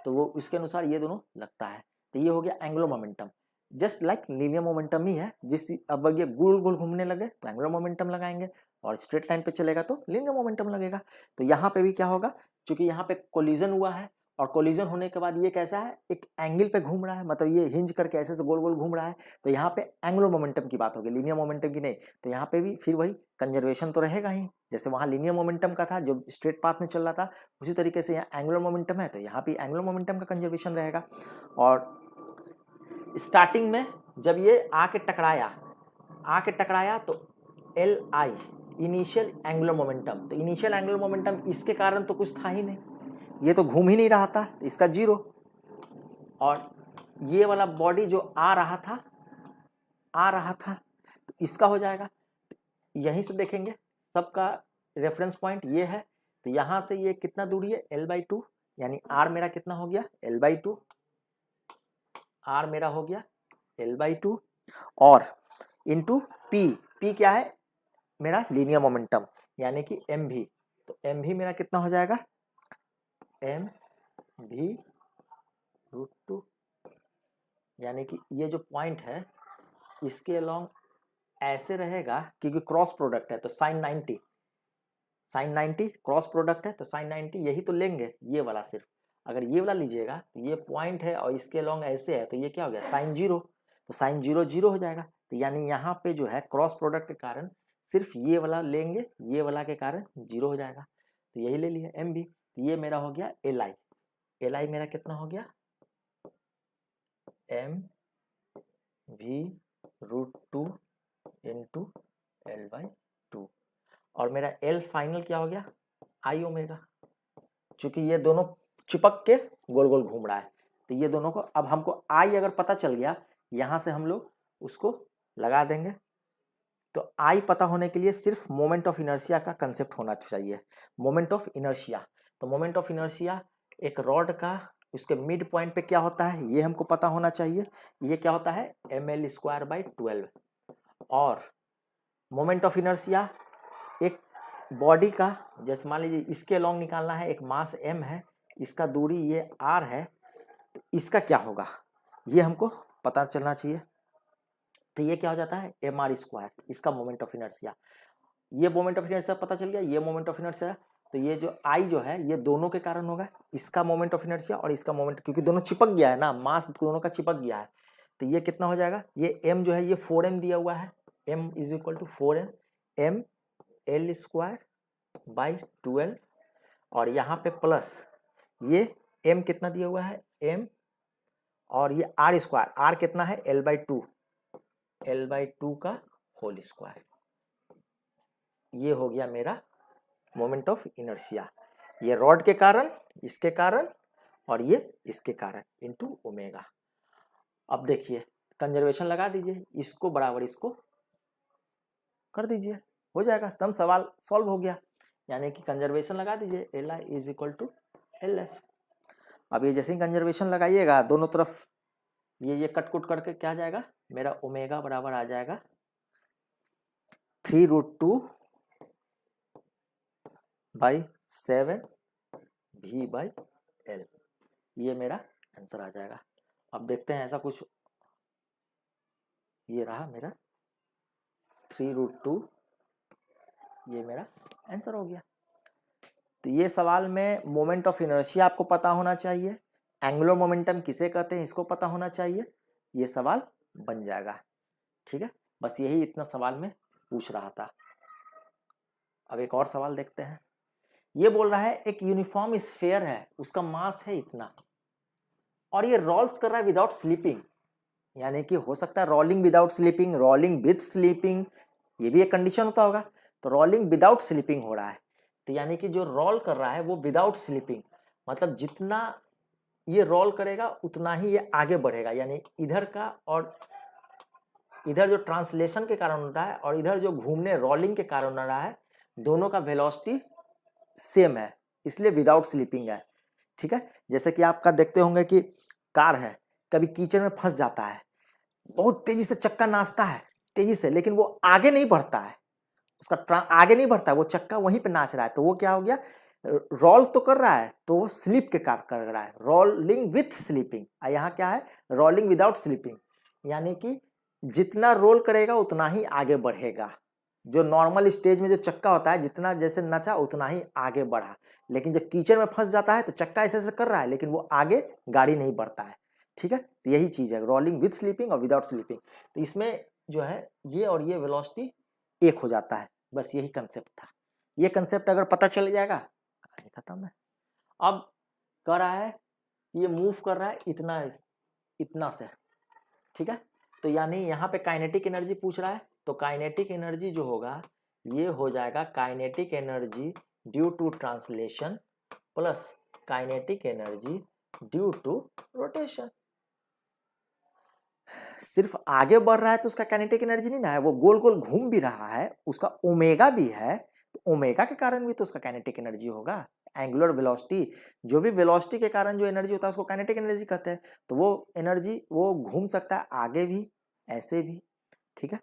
तो वो उसके अनुसार ये दोनों लगता है। तो ये हो गया angular momentum, just like linear momentum ही है, जिस अब ये गोल गोल घूमने लगे तो एंगुलर मोमेंटम लगाएंगे, और स्ट्रेट लाइन पे चलेगा तो लीनियर मोमेंटम लगेगा। तो यहाँ पे भी क्या होगा, क्योंकि यहाँ पे कोलिजन हुआ है, और कोलिजन होने के बाद ये कैसा है, एक एंगल पे घूम रहा है, मतलब ये हिंज करके ऐसे से गोल गोल घूम रहा है, तो यहाँ पे एंगुलर मोमेंटम की बात होगी, लीनियर मोमेंटम की नहीं। तो यहाँ पे भी फिर वही कंजर्वेशन तो रहेगा ही, जैसे वहाँ लीनियर मोमेंटम का था जो स्ट्रेट पाथ में चल रहा था, उसी तरीके से यहाँ एंगुलर मोमेंटम है, तो यहाँ भी एंगुलर मोमेंटम का कंजर्वेशन रहेगा। और स्टार्टिंग में जब ये आके टकराया तो Li इनिशियल एंगुलर मोमेंटम, तो इनिशियल एंगुलर मोमेंटम इसके कारण तो कुछ था ही नहीं, ये तो घूम ही नहीं रहा था, तो इसका 0, और ये वाला बॉडी जो आ रहा था तो इसका हो जाएगा। यहीं से देखेंगे सबका रेफरेंस पॉइंट ये है तो यहाँ से ये कितना दूरी है L/2, यानी R मेरा कितना हो गया L/2, R मेरा हो गया L/2 और इंटू P क्या है मेरा लीनियर मोमेंटम यानी कि mv, तो mv मेरा कितना हो जाएगा mv√2, यानी कि ये जो पॉइंट है इसके अलोंग ऐसे रहेगा क्योंकि क्रॉस प्रोडक्ट है तो sin 90 क्रॉस प्रोडक्ट है तो sin 90 यही तो लेंगे, ये वाला सिर्फ अगर ये वाला लीजिएगा तो ये पॉइंट है और इसके अलोंग ऐसे है तो ये क्या हो गया sin 0, तो sin 0 0 हो जाएगा। तो यानी यहाँ पे जो है क्रॉस प्रोडक्ट के कारण सिर्फ ये वाला लेंगे, ये वाला के कारण 0 हो जाएगा, तो यही ले लिया mv। तो ये मेरा हो गया li मेरा कितना हो गया mv√2 इंटू L/2 और मेरा L फाइनल क्या हो गया I ओमेगा, चूंकि ये दोनों चिपक के गोल गोल घूम रहा है तो ये दोनों को अब हमको I अगर पता चल गया यहां से हम लोग उसको लगा देंगे। तो I पता होने के लिए सिर्फ मोमेंट ऑफ इनर्शिया का कंसेप्ट होना चाहिए, मोमेंट ऑफ इनर्शिया। तो मोमेंट ऑफ इनर्शिया एक रॉड का उसके मिड पॉइंट पे क्या होता है ये हमको पता होना चाहिए, ये क्या होता है ml²/12 और मोमेंट ऑफ इनर्शिया एक बॉडी का जैसे मान लीजिए इसके लॉन्ग निकालना है, एक मास m है, इसका दूरी ये r है, तो इसका क्या होगा ये हमको पता चलना चाहिए। तो ये क्या हो जाता है mr², इसका मोमेंट ऑफ इनर्शिया, ये मोमेंट ऑफ इनर्शिया पता चल गया, ये मोमेंट ऑफ इनर्शिया। तो ये जो I जो है ये दोनों के कारण होगा, इसका मोमेंट ऑफ इनर्शिया और इसका मोमेंट, क्योंकि दोनों चिपक गया है ना, मास दोनों का चिपक गया है। तो ये कितना हो जाएगा, ये m जो है ये 4m दिया हुआ है, m = 4m m L²/12 और यहाँ पे प्लस ये m कितना दिया हुआ है m और ये r² कितना है L/2 का होल स्क्वायर। ये हो गया मेरा मोमेंट ऑफ इनर्शिया, ये रॉड के कारण, इसके कारण और ये इसके कारण इनटू ओमेगा। अब देखिए कंजर्वेशन लगा दीजिए, इसको बराबर इसको कर दीजिए, हो जाएगा एकदम, सवाल सॉल्व हो गया। यानी कि कंजर्वेशन लगा दीजिए Li = Lf। अब ये जैसे ही कंजर्वेशन लगाइएगा दोनों तरफ ये कट कुट करके क्या आ जाएगा मेरा ओमेगा बराबर आ जाएगा 3√2/7 v/L, ये मेरा आंसर आ जाएगा। अब देखते हैं ऐसा कुछ, ये रहा मेरा 3√2, ये मेरा आंसर हो गया। तो ये सवाल में मोमेंट ऑफ इनर्शिया आपको पता होना चाहिए, एंगुलर मोमेंटम किसे कहते हैं इसको पता होना चाहिए, ये सवाल बन जाएगा। ठीक है, बस यही इतना सवाल में पूछ रहा था। अब एक और सवाल देखते हैं। ये बोल रहा है एक यूनिफॉर्म स्फीयर है, उसका मास है इतना और ये रोल्स कर रहा है विदाउट स्लीपिंग, यानी कि हो सकता है rolling without sleeping, rolling with sleeping, ये भी एक कंडीशन होता होगा। तो रोलिंग विदाउट स्लीपिंग हो रहा है, तो यानी कि जो रोल कर रहा है वो विदाउट स्लीपिंग, मतलब जितना ये रोल करेगा उतना ही ये आगे बढ़ेगा, यानी इधर का और इधर जो ट्रांसलेशन के कारण होता है और इधर जो घूमने रोलिंग के कारण हो रहा है, दोनों का वेलोसिटी सेम है, इसलिए विदाउट स्लीपिंग है। ठीक है, जैसे कि आपका देखते होंगे कि कार है, कभी कीचड़ में फंस जाता है, बहुत तेजी से चक्का नाचता है तेजी से, लेकिन वो आगे नहीं बढ़ता है, उसका आगे नहीं बढ़ता है, वो चक्का वहीं पे नाच रहा है, तो वो क्या हो गया, रोल तो कर रहा है तो वो स्लीप के कारण कर रहा है, रोलिंग विथ स्लीपिंग। यहाँ क्या है रोलिंग विदाउट स्लीपिंग, यानी कि जितना रोल करेगा उतना ही आगे बढ़ेगा। जो नॉर्मल स्टेज में जो चक्का होता है जितना जैसे नचा उतना ही आगे बढ़ा, लेकिन जब कीचड़ में फंस जाता है तो चक्का ऐसे ऐसे कर रहा है लेकिन वो आगे गाड़ी नहीं बढ़ता है। ठीक है, तो यही चीज है रोलिंग विथ स्लीपिंग और विदाउट स्लीपिंग। तो इसमें जो है ये और ये वेलोसिटी एक हो जाता है, बस यही कंसेप्ट था। ये कंसेप्ट अगर पता चल जाएगा कहानी खत्म है। अब कह रहा है ये मूव कर रहा है इतना से, ठीक है, तो यानी यहाँ पे काइनेटिक एनर्जी पूछ रहा है, तो काइनेटिक एनर्जी जो होगा ये हो जाएगा kinetic energy due to translation plus kinetic energy due to rotation. सिर्फ आगे बढ़ रहा है तो उसका काइनेटिक एनर्जी नहीं ना है, वो गोल गोल घूम भी रहा है, उसका ओमेगा भी है, तो ओमेगा के कारण भी तो उसका काइनेटिक एनर्जी होगा। एंगुलर वेलोसिटी, जो भी वेलोसिटी के कारण जो एनर्जी होता है उसको काइनेटिक एनर्जी कहते हैं। तो वो एनर्जी वो घूम सकता है आगे भी, ऐसे भी, ठीक है।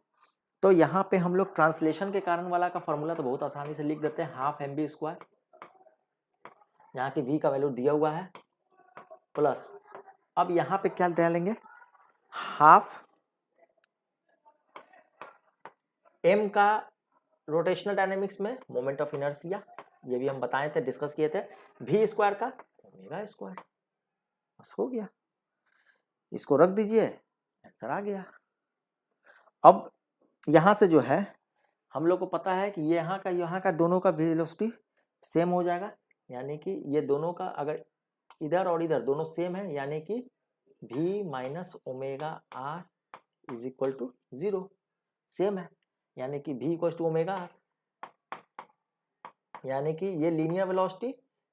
तो यहाँ पे हम लोग ट्रांसलेशन के कारण वाला का फॉर्मूला तो बहुत आसानी से लिख देते हैं, हाफ एम बी स्क्वायर, यहाँ की v का वैल्यू दिया हुआ है, प्लस अब यहाँ पे क्या डालेंगे, हाफ m का रोटेशनल डायनेमिक्स में मोमेंट ऑफ इनर्शिया, ये भी हम बताए थे, डिस्कस किए थे, v स्क्वायर का ओमेगा स्क्वायर, बस हो गया। इसको रख दीजिए, आंसर आ गया। अब यहाँ से जो है हम लोग को पता है कि यहाँ का दोनों का वेलोसिटी सेम हो जाएगा, यानी कि ये दोनों का अगर इधर और इधर दोनों सेम है, यानी कि v minus omega r is equal to 0 same है, यानी कि v equal to omega r, यानी कि ये लीनियर वेलोसिटी,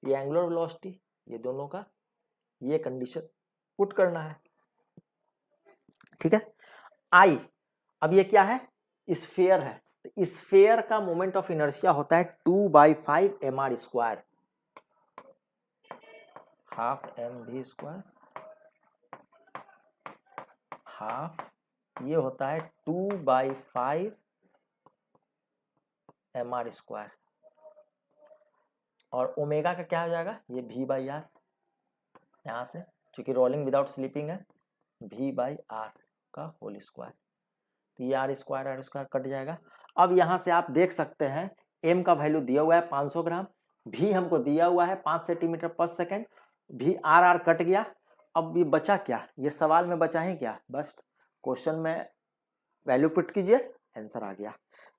ये एंगुलर वेलोसिटी, ये दोनों का ये कंडीशन पुट करना है, ठीक है। आई, अब ये क्या है, स्फीयर है, तो स्फीयर का मोमेंट ऑफ इनर्शिया होता है 2/5 mr स्क्वायर, हाफ एम भी स्क्वायर, हाफ ये होता है 2/5 mr स्क्वायर, और ओमेगा का क्या हो जाएगा, ये v/r, यहाँ से चूंकि रोलिंग विदाउट स्लीपिंग है, v/r का होल स्क्वायर, तो ये r स्क्वायर कट जाएगा। अब यहाँ से आप देख सकते हैं m का वैल्यू दिया हुआ है 500 ग्राम, v हमको दिया हुआ है 5 सेंटीमीटर पर सेकेंड, v कट गया। अब ये बचा क्या, ये सवाल में बचा है क्या, बस क्वेश्चन में वैल्यू पुट कीजिए, आंसर आ गया।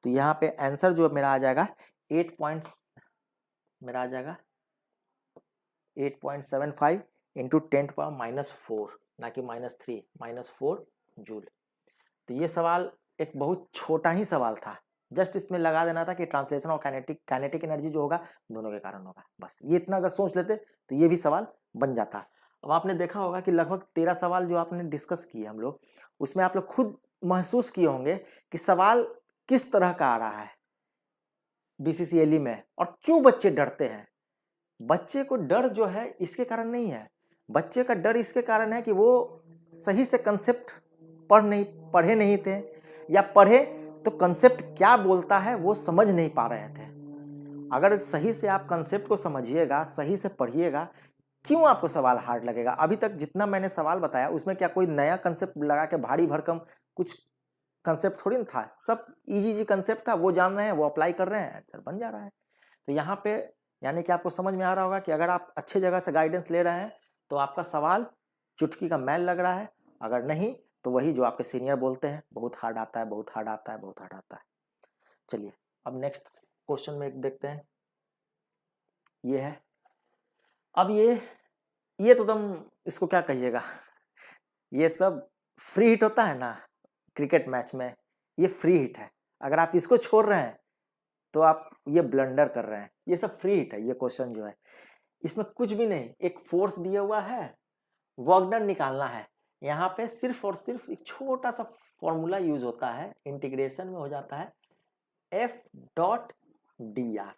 तो यहाँ पे आंसर जो मेरा आ जाएगा 8.75 इंटू 10⁻⁻4, ना कि -3, -4 जूल। तो ये सवाल एक बहुत छोटा ही सवाल था, जस्ट इसमें लगा देना था कि ट्रांसलेशन और काइनेटिक एनर्जी जो होगा दोनों के कारण होगा, बस ये इतना अगर सोच लेते तो ये भी सवाल बन जाता। अब आपने देखा होगा कि लगभग 13 सवाल जो आपने डिस्कस किए हम लोग, उसमें आप लोग खुद महसूस किए होंगे कि सवाल किस तरह का आ रहा है बीसीसीएलई में, और क्यों बच्चे डरते हैं। बच्चे को डर जो है इसके कारण नहीं है, बच्चे का डर इसके कारण है कि वो सही से कंसेप्ट पढ़े नहीं थे, या पढ़े तो कंसेप्ट क्या बोलता है वो समझ नहीं पा रहे थे। अगर सही से आप कंसेप्ट को समझिएगा, सही से पढ़िएगा, क्यों आपको सवाल हार्ड लगेगा। अभी तक जितना मैंने सवाल बताया उसमें क्या कोई नया कंसेप्ट लगा के भारी भरकम कुछ कंसेप्ट थोड़ी ना था, सब इजी कंसेप्ट था, वो जान रहे हैं, वो अप्लाई कर रहे हैं, आंसर बन जा रहा है। तो यहाँ पे यानी कि आपको समझ में आ रहा होगा कि अगर आप अच्छे जगह से गाइडेंस ले रहे हैं तो आपका सवाल चुटकी का मैल लग रहा है, अगर नहीं तो वही जो आपके सीनियर बोलते हैं, बहुत हार्ड आता है, बहुत हार्ड आता है, बहुत हार्ड आता है। चलिए अब नेक्स्ट क्वेश्चन में देखते हैं, ये है। अब ये तो एकदम इसको क्या कहिएगा, ये सब फ्री हिट होता है ना क्रिकेट मैच में, ये फ्री हिट है। अगर आप इसको छोड़ रहे हैं तो आप ये ब्लंडर कर रहे हैं, ये सब फ्री हिट है। ये क्वेश्चन जो है इसमें कुछ भी नहीं, एक फोर्स दिया हुआ है, वर्क डन निकालना है। यहाँ पे सिर्फ और सिर्फ एक छोटा सा फॉर्मूला यूज होता है, इंटीग्रेशन में हो जाता है F.dr,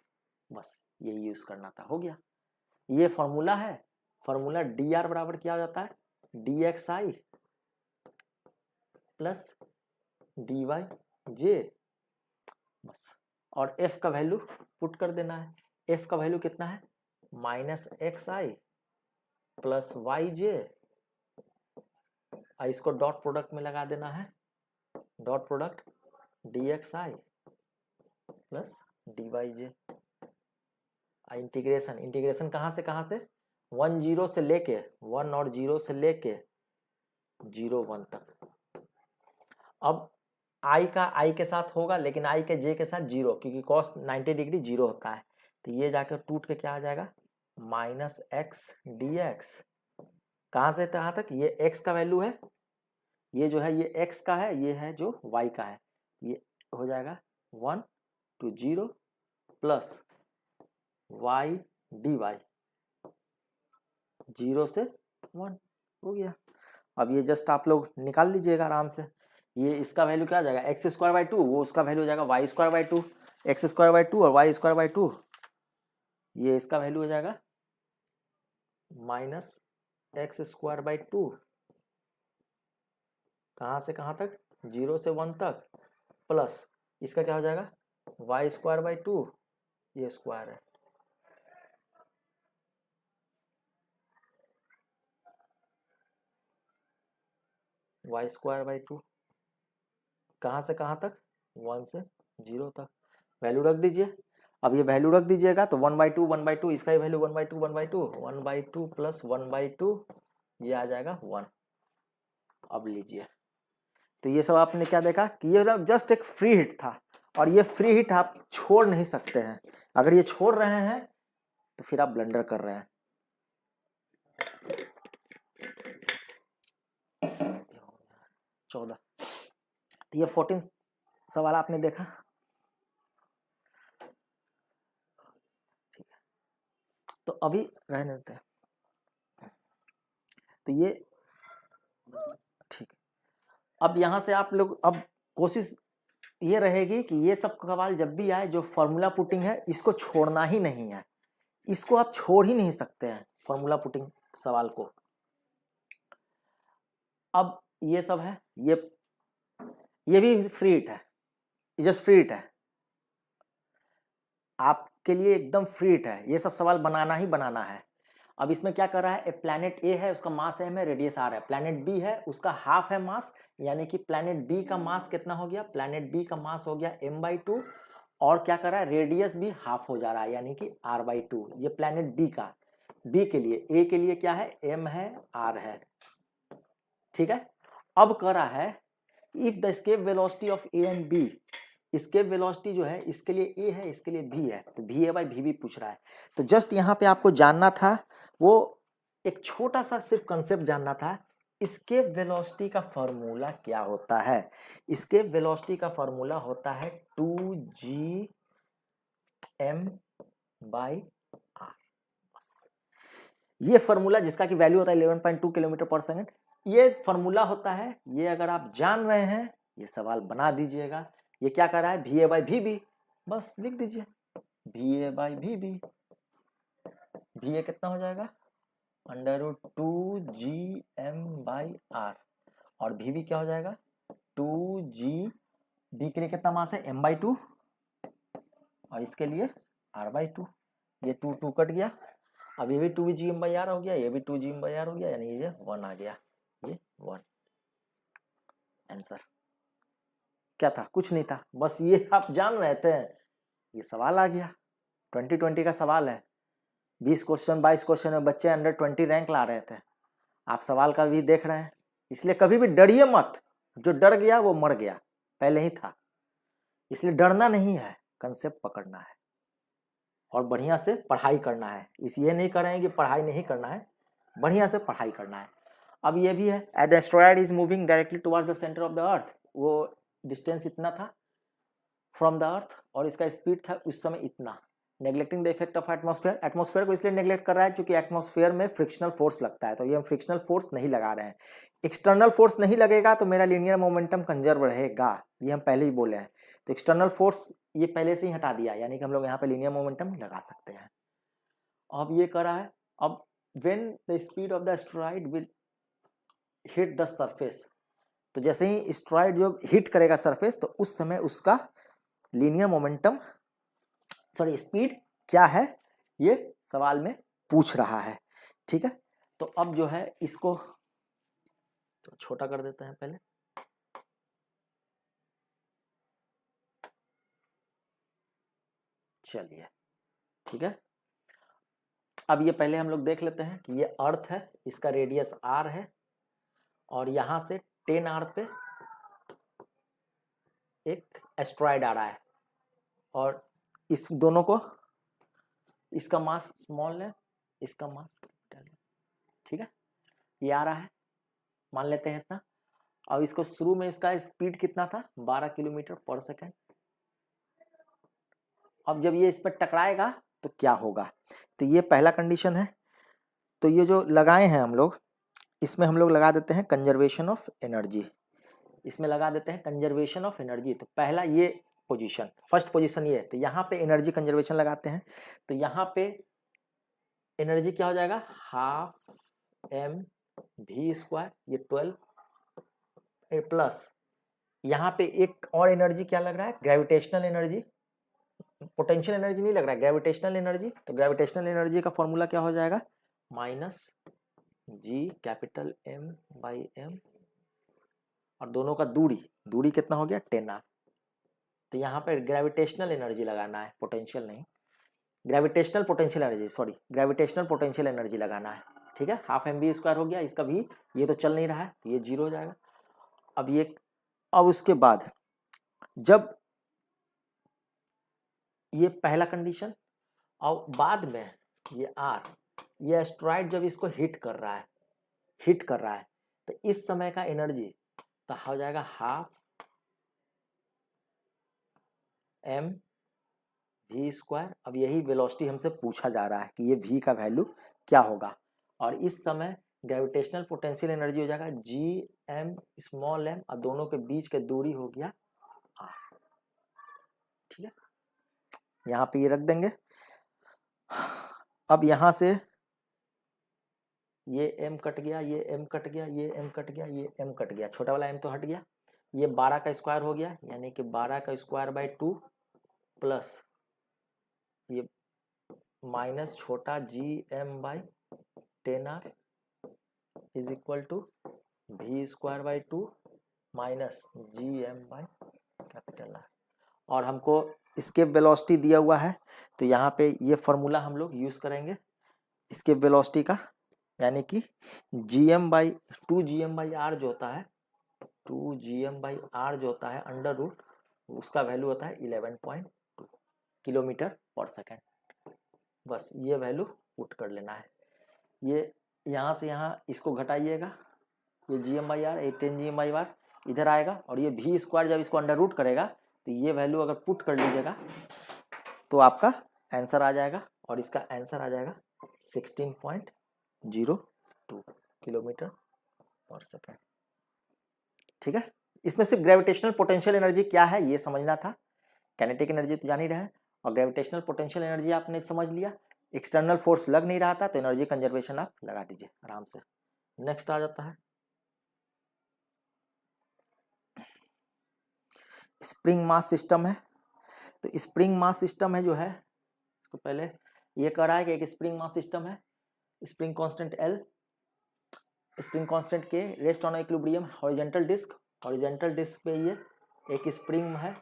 बस ये यूज करना था, हो गया। ये फॉर्मूला है, फॉर्मूला dr बराबर क्या हो जाता है, dxi प्लस dy/j, बस। और f का वैल्यू पुट कर देना है, f का वैल्यू कितना है, -xi प्लस yj, इसको डॉट प्रोडक्ट में लगा देना है, dot product dxi plus dyj। Integration कहाँ से 1 0 से लेके 1 और 0 से लेके 0 1 तक। अब i का i के साथ होगा, लेकिन i के j के साथ 0, क्योंकि cos 90 डिग्री 0 होता है, तो ये जाकर टूट के क्या आ जाएगा, -x dx। कहाँ से कहाँ तक, ये x का वैल्यू है, ये जो है ये x का है, ये है जो y का है, ये हो जाएगा 1 to 0 प्लस y dy, 0 से 1 हो गया। अब ये जस्ट आप लोग निकाल लीजिएगा आराम से, ये इसका वैल्यू क्या आ जाएगा, x² by 2, वो उसका वैल्यू हो जाएगा y² by 2, x square by two और वाई स्क्वायर बाई टू, ये इसका वैल्यू हो जाएगा minus x square by two, कहाँ से कहाँ तक, 0 से 1 तक, प्लस इसका क्या हो जाएगा वाई स्क्वायर बाई टू, ये स्क्वायर है, वाई स्क्वायर बाई टू, कहाँ से कहाँ तक, 1 से 0 तक, वैल्यू रख दीजिए। अब ये वैल्यू रख दीजिएगा तो 1/2 इसका ही वैल्यू 1/2 प्लस 1/2 ये आ जाएगा 1। अब लीजिए, तो ये सब आपने क्या देखा कि ये जस्ट एक फ्री हिट था, और ये फ्री हिट आप छोड़ नहीं सकते हैं। अगर ये छोड़ रहे हैं तो फिर आप ब्लंडर कर रहे हैं। 14, तो ये 14 सवाल आपने देखा, ठीक है, तो अभी रहने देते हैं। तो ये ठीक, अब यहां से आप लोग, अब कोशिश ये रहेगी कि ये सब सवाल जब भी आए, जो फॉर्मूला पुटिंग है इसको छोड़ना ही नहीं है, इसको आप छोड़ ही नहीं सकते हैं फॉर्मूला पुटिंग सवाल को। अब ये सब है, ये भी फ्री हिट है, जस्ट फ्री हिट है, आपके लिए एकदम फ्री हिट है, ये सब सवाल बनाना ही बनाना है। अब इसमें क्या कर रहा है, प्लैनेट ए है, उसका मास m है, रेडियस r है, प्लैनेट बी है, उसका हाफ है मास, यानी कि प्लैनेट बी का मास कितना हो गया, प्लैनेट बी का मास हो गया m/2, और क्या कर रहा है, रेडियस भी हाफ हो जा रहा है, यानी कि r/2। ये प्लैनेट बी का, बी के लिए, ए के लिए क्या है, m है, r है, ठीक है। अब कर रहा है if the escape velocity of A and B, escape velocity जो है इसके लिए ए है, इसके लिए बी है, तो v a by v b पूछ रहा है। तो जस्ट यहाँ पे आपको जानना था, वो एक छोटा सा सिर्फ कंसेप्ट जानना था, एस्केप वेलोसिटी का फॉर्मूला क्या होता है। एस्केप वेलोसिटी का फॉर्मूला होता है 2gm बाई आर, ये फॉर्मूला जिसका कि वैल्यू होता है 11.2 किलोमीटर पर सेकेंड, ये फॉर्मूला होता है। ये अगर आप जान रहे हैं, ये सवाल बना दीजिएगा। ये क्या कर रहा है, v a by v b, बस लिख दीजिए v a by v b, v a कितना हो जाएगा √2gm बाई आर, और वी बी क्या हो जाएगा 2g, बी के लिए कितना मास है m/2, और इसके लिए r/2, ये 2 कट गया, अब ये भी 2gm बाई आर हो गया, ये भी 2gm बाई आर हो गया, यानी ये 1 आ गया, ये 1 आंसर। क्या था, कुछ नहीं था, बस ये आप जान रहे थे, ये सवाल आ गया। 2020 का सवाल है, 20 क्वेश्चन 22 क्वेश्चन में बच्चे अंडर 20 रैंक ला रहे थे, आप सवाल का भी देख रहे हैं, इसलिए कभी भी डरिए मत, जो डर गया वो मर गया, पहले ही था, इसलिए डरना नहीं है, कंसेप्ट पकड़ना है और बढ़िया से पढ़ाई करना है। इस ये नहीं करेंगे कि पढ़ाई नहीं करना है, बढ़िया से पढ़ाई करना है। अब ये भी है, as asteroid is moving directly towards the centre of the earth, वो डिस्टेंस इतना था फ्रॉम द अर्थ, और इसका स्पीड था उस समय इतना, neglecting the effect of atmosphere, atmosphere को इसलिए नेग्लेक्ट कर रहा है क्योंकि एटमॉस्फेयर में फ्रिक्शनल फोर्स लगता है, तो ये हम फ्रिक्शनल फोर्स नहीं लगा रहे हैं। एक्सटर्नल फोर्स नहीं लगेगा तो मेरा लीनियर मोमेंटम कंजर्व रहेगा, ये हम पहले ही बोले हैं, तो एक्सटर्नल फोर्स ये पहले से ही हटा दिया, यानी कि हम लोग यहाँ पे लीनियर मोमेंटम लगा सकते हैं। अब ये कर रहा है, अब when the speed of the asteroid will hit the surface, तो जैसे ही एस्टेरॉयड जो हिट करेगा सरफेस, तो उस समय उसका लीनियर मोमेंटम, सॉरी स्पीड क्या है, ये सवाल में पूछ रहा है, ठीक है। तो अब जो है इसको तो छोटा कर देते हैं पहले, चलिए ठीक है। अब ये पहले हम लोग देख लेते हैं कि ये अर्थ है, इसका रेडियस r है, और यहां से 10r पे एक एस्टेरॉयड आ रहा है, और इस दोनों को, इसका मास स्मॉल है, इसका मास कैपिटल है, ठीक है। ये आ रहा है, मान लेते हैं इतना। अब इसको शुरू में इसका स्पीड कितना था, 12 किलोमीटर पर सेकेंड। अब जब ये इस पर टकराएगा तो क्या होगा, तो ये पहला कंडीशन है। तो ये जो लगाए हैं हम लोग, इसमें हम लोग लगा देते हैं कंजर्वेशन ऑफ एनर्जी, इसमें लगा देते हैं कंजर्वेशन ऑफ एनर्जी। तो पहला ये पोजीशन, फर्स्ट पोजीशन ये है। तो यहाँ पे एनर्जी कंजर्वेशन लगाते हैं, तो यहाँ पे एनर्जी क्या हो जाएगा, हाफ एम वी स्क्वायर, ये 12 प्लस यहाँ पे एक और एनर्जी क्या लग रहा है, ग्रेविटेशनल एनर्जी, पोटेंशियल एनर्जी नहीं लग रहा है, ग्रेविटेशनल एनर्जी। तो ग्रेविटेशनल एनर्जी का फॉर्मूला क्या हो जाएगा, minus G capital M by m, और दोनों का दूरी कितना हो गया 10r। तो यहाँ पे ग्रेविटेशनल एनर्जी लगाना है, पोटेंशियल नहीं, gravitational potential energy, sorry gravitational potential energy लगाना है। ठीक है, हाफ एम वी स्क्वायर हो गया, इसका भी ये तो चल नहीं रहा है तो ये 0 हो जाएगा। अब उसके बाद जब ये पहला कंडीशन, और बाद में ये आर, ये एस्ट्रॉइड जब इसको हिट कर रहा है तो इस समय का एनर्जी तो हो जाएगा हाफ एम वी स्क्वायर। अब यही वेलोसिटी हमसे पूछा जा रहा है कि ये v का वैल्यू क्या होगा, और इस समय ग्रेविटेशनल पोटेंशियल एनर्जी हो जाएगा जी एम स्मॉल एम, और दोनों के बीच के दूरी हो गया r। ठीक है, यहाँ पे ये रख देंगे। अब यहाँ से ये m कट गया, ये m कट गया, ये m कट गया, ये m कट गया, छोटा वाला m तो हट गया, ये 12 का स्क्वायर हो गया, यानी कि 12 का स्क्वायर बाई 2 प्लस ये माइनस छोटा g M by 10r is equal to v square by 2 minus G M by capital R। और हमको इसके वेलोसिटी दिया हुआ है, तो यहाँ पे ये फॉर्मूला हम लोग यूज करेंगे इसके वेलोसिटी का, यानी कि gm by 2gm by r जो होता है, 2gm बाई r जो होता है अंडर रूट, उसका वैल्यू होता है 11.2 किलोमीटर पर सेकेंड। बस ये वैल्यू पुट कर लेना है। ये यहाँ से यहाँ इसको घटाइएगा, ये gm by r, 10gm by r इधर आएगा, और ये v स्क्वायर जब इसको अंडर रूट करेगा तो ये वैल्यू अगर पुट कर लीजिएगा तो आपका आंसर आ जाएगा, और इसका आंसर आ जाएगा 16.02 किलोमीटर पर सेकेंड। ठीक है, इसमें सिर्फ ग्रेविटेशनल पोटेंशियल एनर्जी क्या है ये समझना था, काइनेटिक एनर्जी तो जान ही रहे, और ग्रेविटेशनल पोटेंशियल एनर्जी आपने समझ लिया, एक्सटर्नल फोर्स लग नहीं रहा था तो एनर्जी कंजर्वेशन आप लगा दीजिए आराम से। नेक्स्ट आ जाता है स्प्रिंग मास सिस्टम है। तो स्प्रिंग मास सिस्टम है जो है, इसको पहले ये कह रहा है कि एक स्प्रिंग मास सिस्टम है, spring constant L, spring constant K, rest on equilibrium, horizontal disc पे ये एक स्प्रिंग है,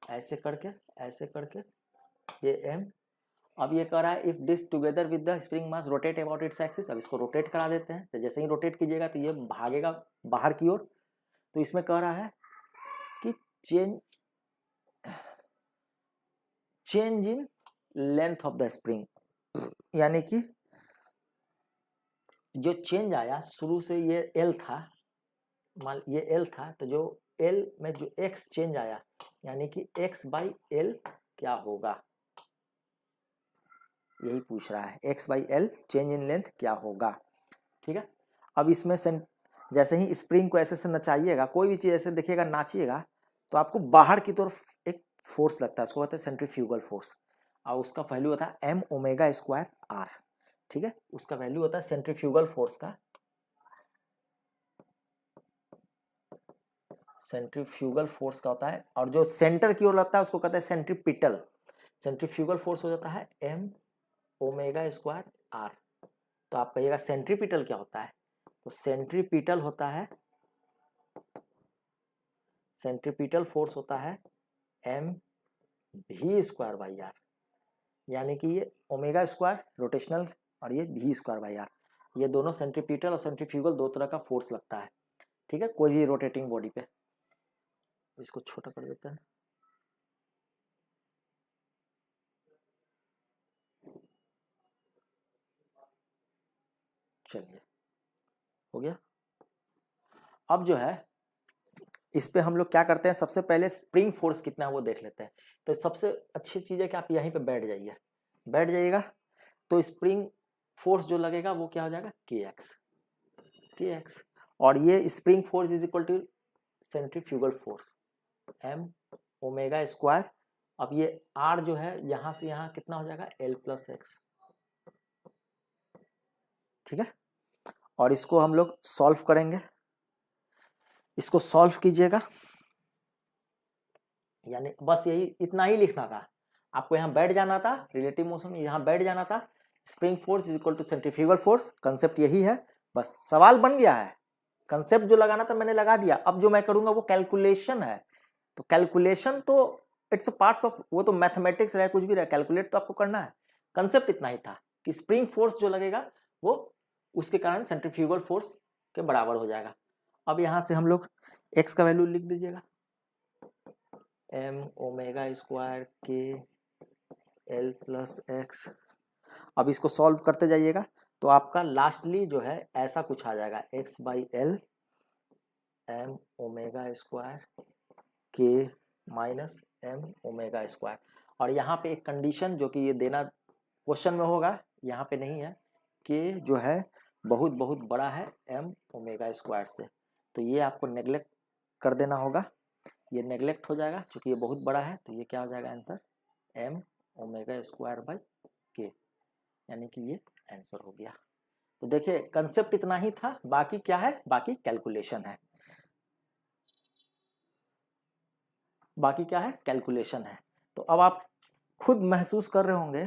ऐसे करके ये M। अब ये कह रहा है if disc together with the spring mass rotate about its axis. अब इसको रोटेट करा देते हैं, तो जैसे ही रोटेट कीजिएगा तो ये भागेगा बाहर की ओर। तो इसमें कह रहा है कि change in length of the spring, यानी कि जो चेंज आया, शुरू से ये L था, मान ये L था, तो जो L में जो X चेंज आया, यानी कि X बाई L क्या होगा, यही पूछ रहा है, X by L change in length क्या होगा। ठीक है, अब इसमें जैसे ही स्प्रिंग को ऐसे से नचाइएगा, कोई भी चीज ऐसे देखिएगा नाचिएगा, तो आपको बाहर की तरफ एक फोर्स लगता है, उसको कहते हैं सेंट्रीफ्यूगल फोर्स, और उसका वैल्यू होता है m ओमेगा स्क्वायर r। ठीक है, उसका वैल्यू होता है सेंट्रीफ्यूगल फोर्स का, सेंट्रीफ्यूगल फोर्स का होता है, और जो सेंटर की ओर लगता है उसको कहते हैं सेंट्रीपिटल। सेंट्रीफ्यूगल फोर्स हो जाता है m ओमेगा स्क्वायर r। तो आप कहिएगा सेंट्रीपिटल क्या होता है, तो सेंट्रीपिटल होता है, सेंट्रीपिटल फोर्स होता है m v square by r, यानी कि ये ओमेगा स्क्वायर रोटेशनल और ये v स्क्वायर बाई r, ये दोनों सेंट्रीपिटल और सेंट्रीफ्यूगल दो तरह का फोर्स लगता है। ठीक है, कोई भी रोटेटिंग बॉडी पे। इसको छोटा कर देते हैं, चलिए हो गया। अब जो है इस पे हम लोग क्या करते हैं, सबसे पहले स्प्रिंग फोर्स कितना है वो देख लेते हैं। तो सबसे अच्छी चीज है कि आप यहीं पे बैठ जाइएगा, तो स्प्रिंग फोर्स जो लगेगा वो क्या हो जाएगा kx, और ये spring force is equal to centrifugal force m omega square. अब ये r जो है यहाँ से यहाँ कितना हो जाएगा, l प्लस एक्स, ठीक है। और इसको हम लोग सॉल्व करेंगे, इसको सॉल्व कीजिएगा, यानी बस यही इतना ही लिखना था आपको, यहाँ बैठ जाना था, रिलेटिव मोशन में यहाँ बैठ जाना था। Spring force is equal to centrifugal force, concept यही है, बस सवाल बन गया है। कंसेप्ट जो लगाना था मैंने लगा दिया, अब जो मैं करूंगा वो कैलकुलेशन है। तो कैलकुलेशन तो इट्स पार्ट्स ऑफ, वो तो मैथमेटिक्स रहे कुछ भी रहे, कैलकुलेट तो आपको करना है। कंसेप्ट इतना ही था कि स्प्रिंग फोर्स जो लगेगा वो उसके कारण सेंट्रीफ्यूगल फोर्स के बराबर हो जाएगा। अब यहाँ से हम लोग एक्स का वैल्यू लिख दीजिएगा, एम ओमेगा स्क्वायर के एल प्लस एक्स। अब इसको सॉल्व करते जाइएगा तो आपका लास्टली जो है ऐसा कुछ आ जाएगा, x by l m omega square के माइनस एम ओमेगा स्क्वायर। और यहाँ पे एक कंडीशन जो कि ये देना क्वेश्चन में होगा, यहाँ पे नहीं है, कि जो है बहुत बहुत बड़ा है एम ओमेगा स्क्वायर से, तो ये आपको नेग्लेक्ट कर देना होगा, ये नेग्लेक्ट हो जाएगा क्योंकि ये बहुत बड़ा है। तो ये क्या हो जाएगा answer, m omega square by k, यानी कि ये आंसर हो गया। तो देखिए कंसेप्ट इतना ही था, बाकी क्या है, बाकी कैलकुलेशन है, बाकी क्या है, कैलकुलेशन है। तो अब आप खुद महसूस कर रहे होंगे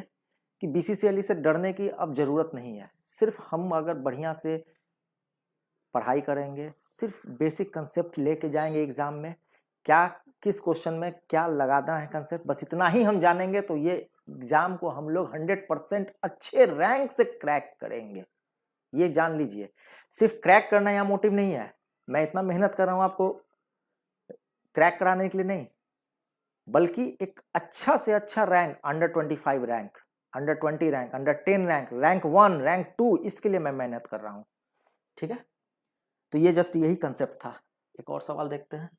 कि बीसीसीएल से डरने की अब जरूरत नहीं है। सिर्फ हम अगर बढ़िया से पढ़ाई करेंगे, सिर्फ बेसिक कंसेप्ट लेके जाएंगे एग्जाम में, क्या किस क्वेश्चन में क्या लगाना है कंसेप्ट, बस इतना ही हम जानेंगे, तो ये एग्जाम को हम लोग 100% अच्छे रैंक से क्रैक करेंगे, ये जान लीजिए। सिर्फ क्रैक करना यहाँ मोटिव नहीं है, मैं इतना मेहनत कर रहा हूँ आपको क्रैक कराने के लिए नहीं, बल्कि एक अच्छा से अच्छा rank, under 25 rank, under 20 rank, under 10 rank, rank 1, rank 2, इसके लिए मैं मेहनत कर रहा हूँ, ठीक है। तो ये जस्ट यही कंसेप्ट था। एक और सवाल देखते हैं।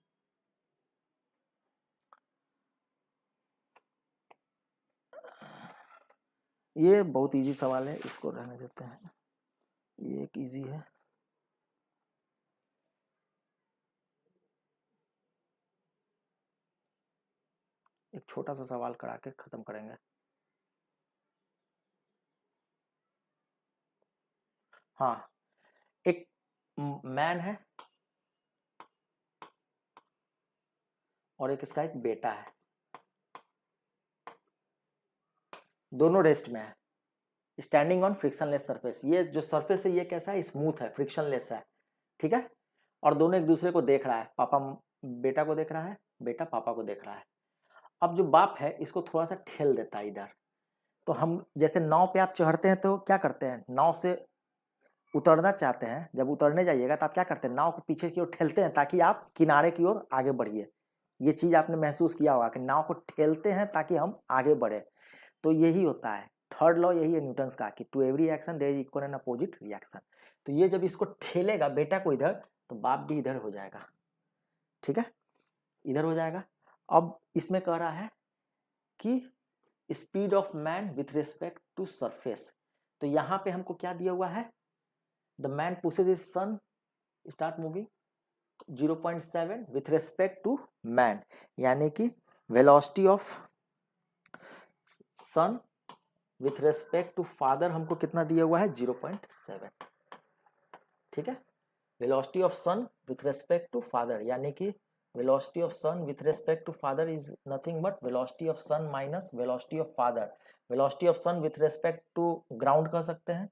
ये बहुत इजी सवाल है, इसको रहने देते हैं, ये एक इजी है। एक छोटा सा सवाल करा के खत्म करेंगे। हाँ, एक मैन है और एक इसका एक बेटा है, दोनों रेस्ट में है, स्टैंडिंग ऑन फ्रिक्शनलेस सरफेस। ये जो सरफेस है ये कैसा है, स्मूथ है, फ्रिक्शनलेस है, ठीक है। और दोनों एक दूसरे को देख रहा है, पापा बेटा को देख रहा है, बेटा पापा को देख रहा है। अब जो बाप है इसको थोड़ा सा ठेल देता है इधर। तो हम जैसे नाव पे आप चढ़ते हैं तो क्या करते हैं, नाव से उतरना चाहते हैं, जब उतरने जाइएगा तो आप क्या करते हैं, नाव को पीछे की ओर ठेलते हैं ताकि आप किनारे की ओर आगे बढ़िए। ये चीज आपने महसूस किया होगा कि नाव को ठेलते हैं ताकि हम आगे बढ़े। तो यही होता है, थर्ड लॉ यही है न्यूटन्स का, कि to every action there is equal and opposite reaction. तो ये जब इसको ठेलेगा बेटा को इधर, तो बाप भी इधर हो जाएगा, ठीक है, इधर हो जाएगा। अब इसमें कह रहा है कि speed of man with respect to surface. तो यहाँ पे हमको क्या दिया हुआ है, the man pushes his son start moving 0.7 with respect to man, यानी कि velocity of son with respect to father हमको कितना दिया हुआ है, 0.7, ठीक है। Velocity of son with respect to father, यानी कि velocity of son with respect to father is nothing but velocity of sun minus velocity of father. Velocity of son with respect to ground कह सकते हैं,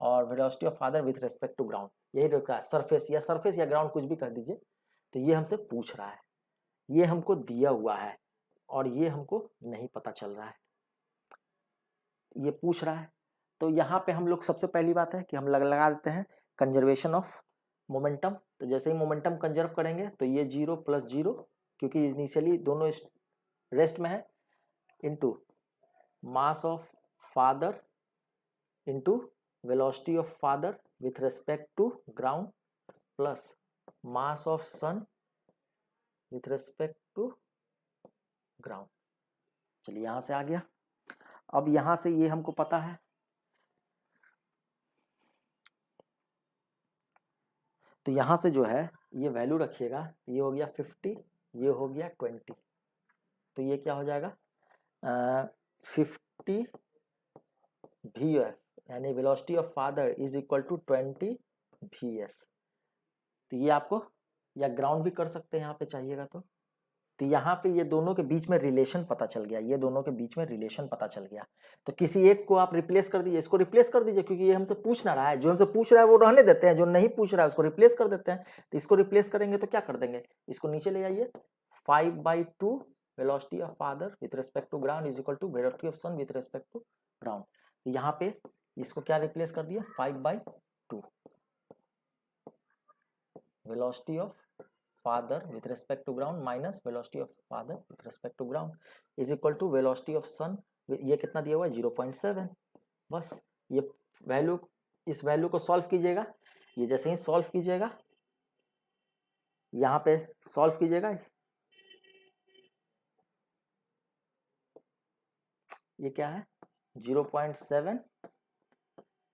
और velocity of father with respect to ground, यही रखा है, surface या ground कुछ भी कर दीजिए। तो ये हमसे पूछ रहा है, ये हमको दिया हुआ है और ये हमको नहीं पता चल रहा है, ये पूछ रहा है। तो यहाँ पे हम लोग सबसे पहली बात है कि हम लगा देते हैं कंजर्वेशन ऑफ मोमेंटम। तो जैसे ही मोमेंटम कंजर्व करेंगे तो ये 0 प्लस 0, क्योंकि इनिशियली दोनों रेस्ट में है, into mass of father into velocity of father with respect to ground plus mass of son with respect to ground. चलिए यहां से आ गया। अब यहां से ये हमको पता है, तो यहां से जो है ये वैल्यू रखिएगा, ये हो गया 50, ये हो गया 20, तो ये क्या हो जाएगा 50 VF यानी velocity of father is equal to 20 VS। तो ये आपको या ग्राउंड भी कर सकते हैं यहाँ पे चाहिएगा तो यहाँ पे ये दोनों के बीच में रिलेशन पता चल गया, ये दोनों के बीच में रिलेशन पता चल गया। तो किसी एक को आप रिप्लेस कर दीजिए, इसको रिप्लेस कर दीजिए क्योंकि ये हमसे पूछ ना रहा है, जो हमसे पूछ रहा है वो रहने देते हैं, जो नहीं पूछ रहा है उसको रिप्लेस कर देते हैं। तो इसको रिप्लेस करेंगे तो क्या कर देंगे, इसको नीचे ले जाइए 5/2 velocity of father with respect to ground is equal to velocity of son with respect to ground. तो यहाँ पे इसको क्या रिप्लेस कर दिया 5/2 velocity of father with respect to ground minus velocity of father with respect to ground is equal to velocity of sun। ये कितना दिया हुआ है 0.7। बस ये वैल्यू, इस वैल्यू को सॉल्व कीजिएगा। ये जैसे ही सॉल्व कीजिएगा, यहाँ पे सॉल्व कीजिएगा, ये क्या है 0.7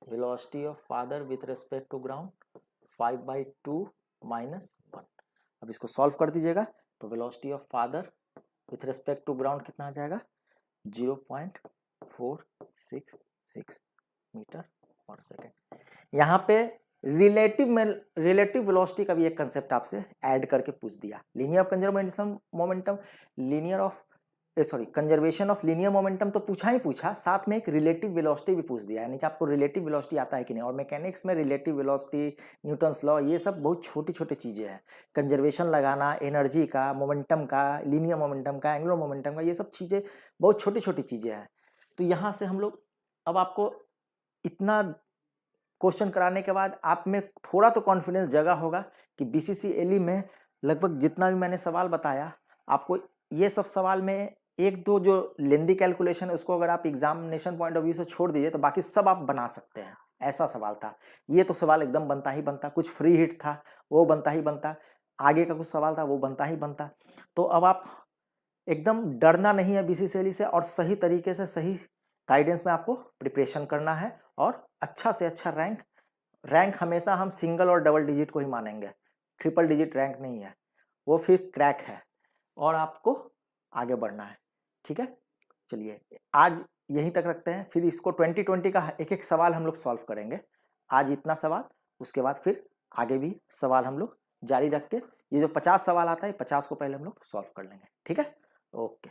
velocity of father with respect to ground 5/2 minus 1। अब इसको सॉल्व कर दीजिएगा तो velocity of father with respect to ground कितना आ जाएगा 0.466 मीटर पर सेकेंड। यहाँ पे रिलेटिव वेलोसिटी का भी एक कंसेप्ट आपसे ऐड करके पूछ दिया। Linear of conservation momentum, linear of conservation of linear momentum तो पूछा ही पूछा, साथ में एक रिलेटिव वेलोसिटी भी पूछ दिया, यानी कि आपको रिलेटिव वेलोसिटी आता है कि नहीं। और मैकेनिक्स में रिलेटिव वेलोसिटी, न्यूटन्स लॉ, ये सब बहुत छोटी छोटी चीजें हैं। कंजर्वेशन लगाना एनर्जी का, मोमेंटम का, लीनियर मोमेंटम का, एंगुलर मोमेंटम का, ये सब चीजें बहुत छोटी छोटी चीजें हैं। तो यहाँ से हम लोग, अब आपको इतना क्वेश्चन कराने के बाद आप में थोड़ा तो कॉन्फिडेंस जगा होगा कि BCCLE में लगभग जितना भी मैंने सवाल बताया आपको, ये सब सवाल में एक दो जो लेंदी कैलकुलेशन है उसको अगर आप एग्जामिनेशन पॉइंट ऑफ व्यू से छोड़ दीजिए तो बाकी सब आप बना सकते हैं। ऐसा सवाल था ये, तो सवाल एकदम बनता ही बनता। कुछ फ्री हिट था वो बनता ही बनता, आगे का कुछ सवाल था वो बनता ही बनता। तो अब आप एकदम डरना नहीं है BCCLE से, और सही तरीके से सही गाइडेंस में आपको प्रिपरेशन करना है और अच्छा से अच्छा रैंक हमेशा हम सिंगल और डबल डिजिट को ही मानेंगे, ट्रिपल डिजिट रैंक नहीं है, वो फिर क्रैक है और आपको आगे बढ़ना है। ठीक है, चलिए आज यहीं तक रखते हैं, फिर इसको 2020 का एक एक सवाल हम लोग सॉल्व करेंगे। आज इतना सवाल, उसके बाद फिर आगे भी सवाल हम लोग जारी रख के, ये जो 50 सवाल आता है 50 को पहले हम लोग सॉल्व कर लेंगे। ठीक है, ओके।